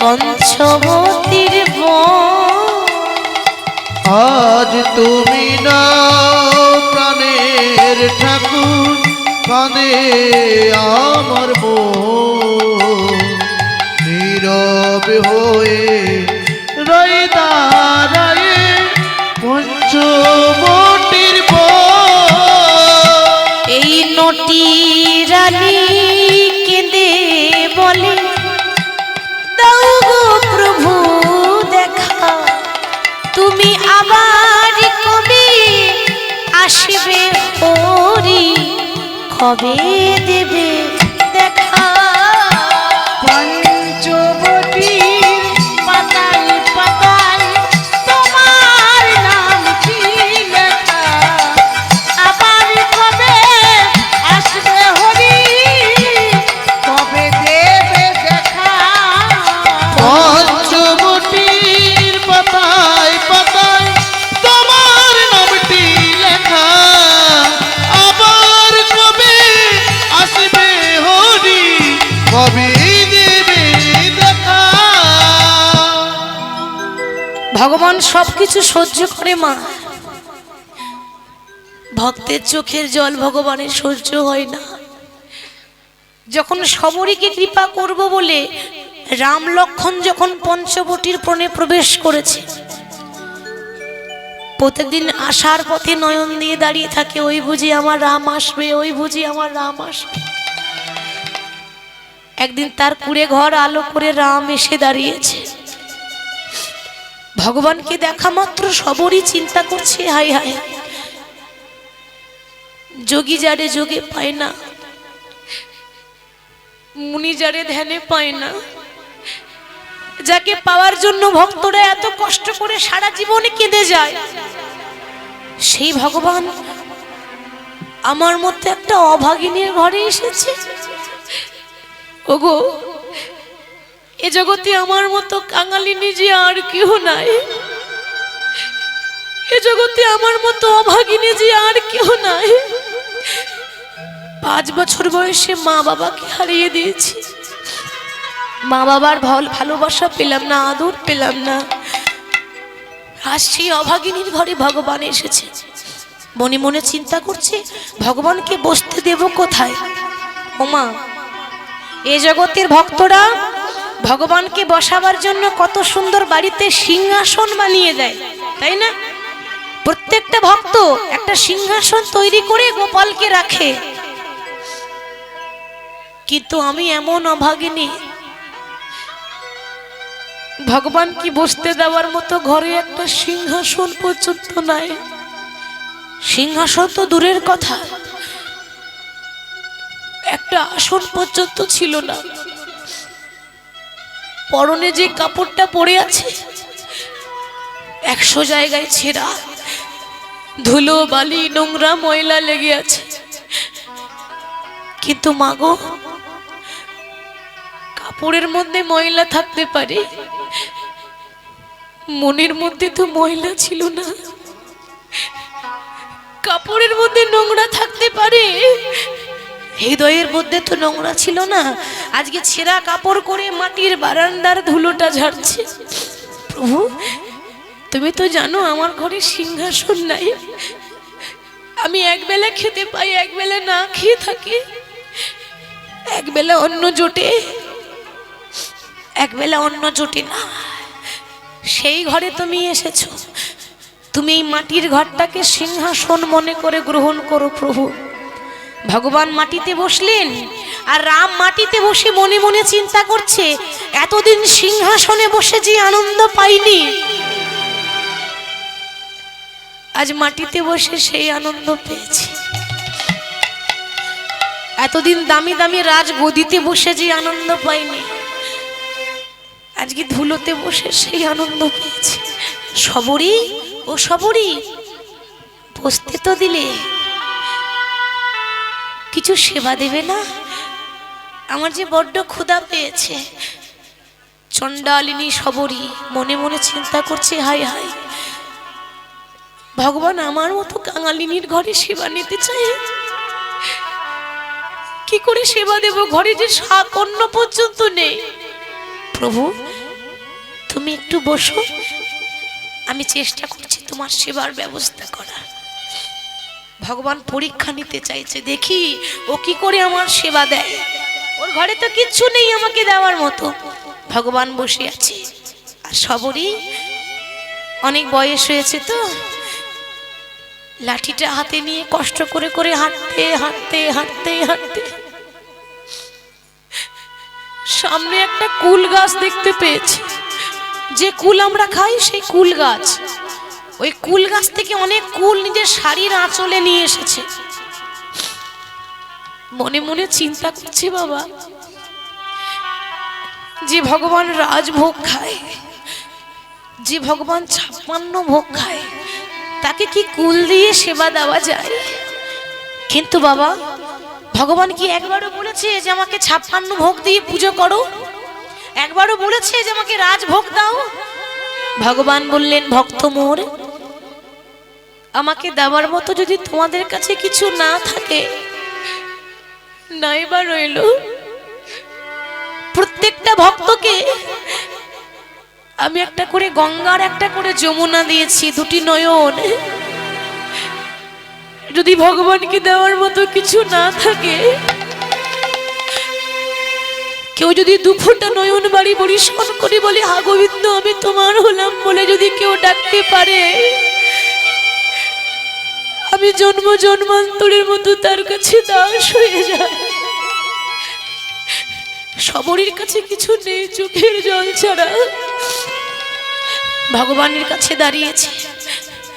পঞ্চবটির বন। আজ তুমি না প্রাণের ঠাকুর, কাঁদে আমার মন, নীরবে হয়ে রই দাঁড়ায়ে পঞ্চবটির বন। এই নটি রানী কেঁদে বলে, দাও গো প্রভু দেখা, তুমি আবার কবে আসবে হরি, কবে দেবে দেখা। পঞ্চবটির পাতায় পাতায় তোমার নাম কি লেখা, আবার কবে আসবে হরি, কবে দেবে দেখা। পঞ্চবটির পাতায় পাতায় তোমার নামটি লেখা, আবার কবে আসবে হরি, কবে দেবে দেখা। ভগবান সবকিছু সহ্য করে মা, ভক্তের চোখের জল ভগবানের সহ্য হয় না। যখন সবরীকে কৃপা করব বলে রাম লক্ষ্মণ যখন পঞ্চবটির প্রণে প্রবেশ করেছে, প্রত্যেকদিন আসার পথে নয়ন দিয়ে দাঁড়িয়ে থাকে, ওই বুঝি আমার রাম আসবে, ওই বুঝি আমার রাম আসবে। একদিন তার কুড়ে ঘর আলো করে রাম এসে দাঁড়িয়েছে। ভগবানকে দেখা মাত্র সবরই চিন্তা করছে, হায় হায়, যোগী যারে যোগে পায় না, মুনি যারে ধ্যানে পায় না, যাকে পাওয়ার জন্য ভক্তরা এত কষ্ট করে সারা জীবনে কেঁদে যায়, সেই ভগবান আমার মধ্যে একটা অভাগিনীর ঘরে এসেছে। ওগো, এ জগতে আমার মতো কাঙালিনী যে আর কেউ নাই, এ জগতে আমার মতো অভাগিনী যে আর কেউ নাই। 5 বছর বয়সে মা বাবাকে হারিয়ে দিয়েছি, মা বাবার ভালোবাসা পেলাম না, আদর পেলাম না। আজ সেই অভাগিনীর ঘরে ভগবান এসেছে। মনে মনে চিন্তা করছে, ভগবানকে বসতে দেব কোথায়। ওমা, এ জগতের ভক্তরা ভগবানকে বসাবার জন্য কত সুন্দর বাড়িতে সিংহাসন বানিয়ে দেয়, তাই না? প্রত্যেকটা ভক্ত একটা সিংহাসন তৈরি করে গোপালকে রাখে। কিন্তু আমি এমন অভাগিনী, ভগবান কি বসতে দেওয়ার মতো ঘরে একটা সিংহাসন পর্যন্ত নাই। সিংহাসন তো দূরের কথা, একটা আসন পর্যন্ত ছিল না। পরনে যে কাপড়টা পরে আছে 100 জায়গায় ছেঁড়া, ধুলো বালি নোংরা ময়লা লেগে আছে। কিন্তু মাগো, কাপড়ের মধ্যে ময়লা থাকতে পারে, মনের মধ্যে তো ময়লা ছিল না। কাপড়ের মধ্যে নোংরা থাকতে পারে, হৃদয়ের মধ্যে তো নোংরা ছিল না। আজকে ছেঁড়া কাপড় করে মাটির বারান্দার ধুলোটা ঝাড়ছে। প্রভু, তুমি তো জানো আমার ঘরে সিংহাসন নাই, আমি একবেলা খেতে পাই, একবেলা না খেয়ে থাকি, একবেলা অন্ন জোটে, একবেলা অন্ন জোটে না। সেই ঘরে তুমি এসেছো, তুমি এই মাটির ঘরটাকে সিংহাসন মনে করে গ্রহণ করো প্রভু। ভগবান মাটিতে বসলেন, আর রাম মাটিতে বসে মনে মনে চিন্তা করছে, এতদিন সিংহাসনে বসে যে আনন্দ পাইনি, আজ মাটিতে বসে সেই আনন্দ পেয়েছি। এতদিন দামি দামি রাজগদিতে বসে যে আনন্দ পাইনি, আজকে ধুলোতে বসে সেই আনন্দ পেয়েছি। সবরি ও সবরি, বসতে তো দিলে, কিছু সেবা দেবে না? আমার যে বড্ড ক্ষুধা পেয়েছে। চণ্ডালিনী সবরি মনে মনে চিন্তা করছে, হায় হায়, ভগবান আমার মতো কাঙালিনীর ঘরে সেবা নিতে চাই, কি করে সেবা দেব? ঘরে যে শাক অন্ন পর্যন্ত নেই। প্রভু তুমি একটু বসো, আমি চেষ্টা করছি তোমার সেবার ব্যবস্থা করা। ভগবান পরীক্ষা নিতে চাইছে, দেখি ও কি করে আমার সেবা দেয়। ওর ঘরে তো কিচ্ছু নেই আমাকে দেওয়ার মতো। ভগবান বসে আছে, আর সবরি অনেক বয়স হয়েছে তো, লাঠিটা হাতে নিয়ে কষ্ট করে করে হাঁটতে হাঁটতে হাঁটতে হাঁটতে সামনে একটা কুল গাছ দেখতে পেয়েছে। যে কুল আমরা খাই সেই কুল গাছ। ওই কুল গাছ থেকে অনেক কুল নিজের শাড়ির আঁচলে নিয়ে এসেছে। মনে মনে চিন্তা করছে, বাবা, যে ভগবান রাজভোগ খায়, যে ভগবান 56 ভোগ খায়, তাকে কি কুল দিয়ে সেবা দেওয়া যায়? কিন্তু বাবা, ভগবান কি একবারও বলেছে যে আমাকে 56 ভোগ দিয়ে পুজো করো? একবারও বলেছে যে আমাকে রাজভোগ দাও? ভগবান বললেন, ভক্ত মোর, আমাকে দেওয়ার মতো যদি তোমাদের কাছে কিছু না থাকে, নাইবা রইল, প্রত্যেকটা ভক্তকে আমি একটা করে গঙ্গার একটা করে যমুনা দিয়েছি, 2টি নয়ন। যদি ভগবানকে দেওয়ার মতো কিছু না থাকে, কেউ যদি 2 ফোঁটা নয়ন বাড়ি পরিষ্কার করে বলে, হা গোবিন্দ আমি তোমার হলাম বলে যদি কেউ ডাকতে পারে, আমি জন্ম জন্মান্তরের মতো তার কাছে দাস হয়ে যায়। সবরির কাছে কিছু নেই, চোখের জল ছাড়া। ভগবানের কাছে দাঁড়িয়েছে,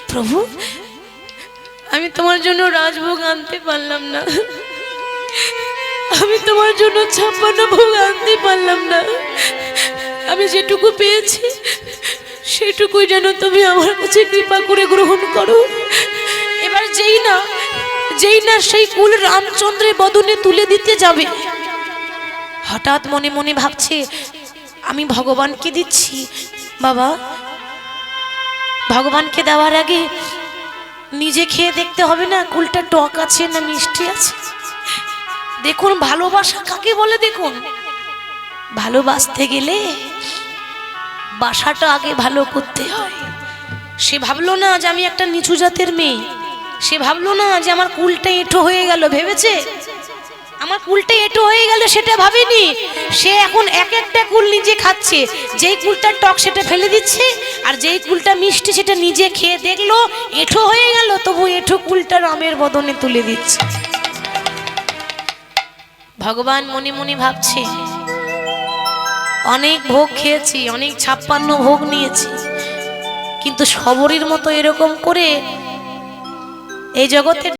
প্রভু আমি তোমার জন্য রাজভোগ আনতে পারলাম না, আমি তোমার জন্য 56 ভোগ আনতে পারলাম না, আমি যেটুকু পেয়েছি সেটুকুই যেন তুমি আমার কাছে কৃপা করে গ্রহণ করো। এবার যেই না সেই কুল রামচন্দ্রের বদনে তুলে দিতে যাবে, হঠাৎ মনে মনে ভাবছে, আমি ভগবানকে দিচ্ছি, বাবা ভগবানকে দেওয়ার আগে নিজে খেয়ে দেখতে হবে না কুলটা টক আছে না মিষ্টি আছে? দেখুন ভালোবাসা কাকে বলে। দেখুন, ভালোবাসতে গেলে বাসাটা আগে ভালো করতে হয়। সে ভাবলো না যে আমি একটা নিচু জাতের মেয়ে, সে ভাবলো না যে আমার কুলটা এঁটো হয়ে গেল, ভেবেছে আমার কুলটা এঁটো হয়ে গেল, সেটা ভাবেনি। সে এখন এক একটা কুল নিজে খাচ্ছে, যেই কুলটা টক সেটা ফেলে দিচ্ছে, আর যেই কুলটা মিষ্টি সেটা নিজে খেয়ে দেখলো এঁটো হয়ে গেল, তবু এঁটো কুলটা রামের বদনে তুলে দিচ্ছে। ভগবান মনে মনে ভাবছে, অনেক ভোগ খেয়েছি, অনেক 56 ভোগ নিয়েছি, কিন্তু সবরির মতো এরকম করে এই জগতে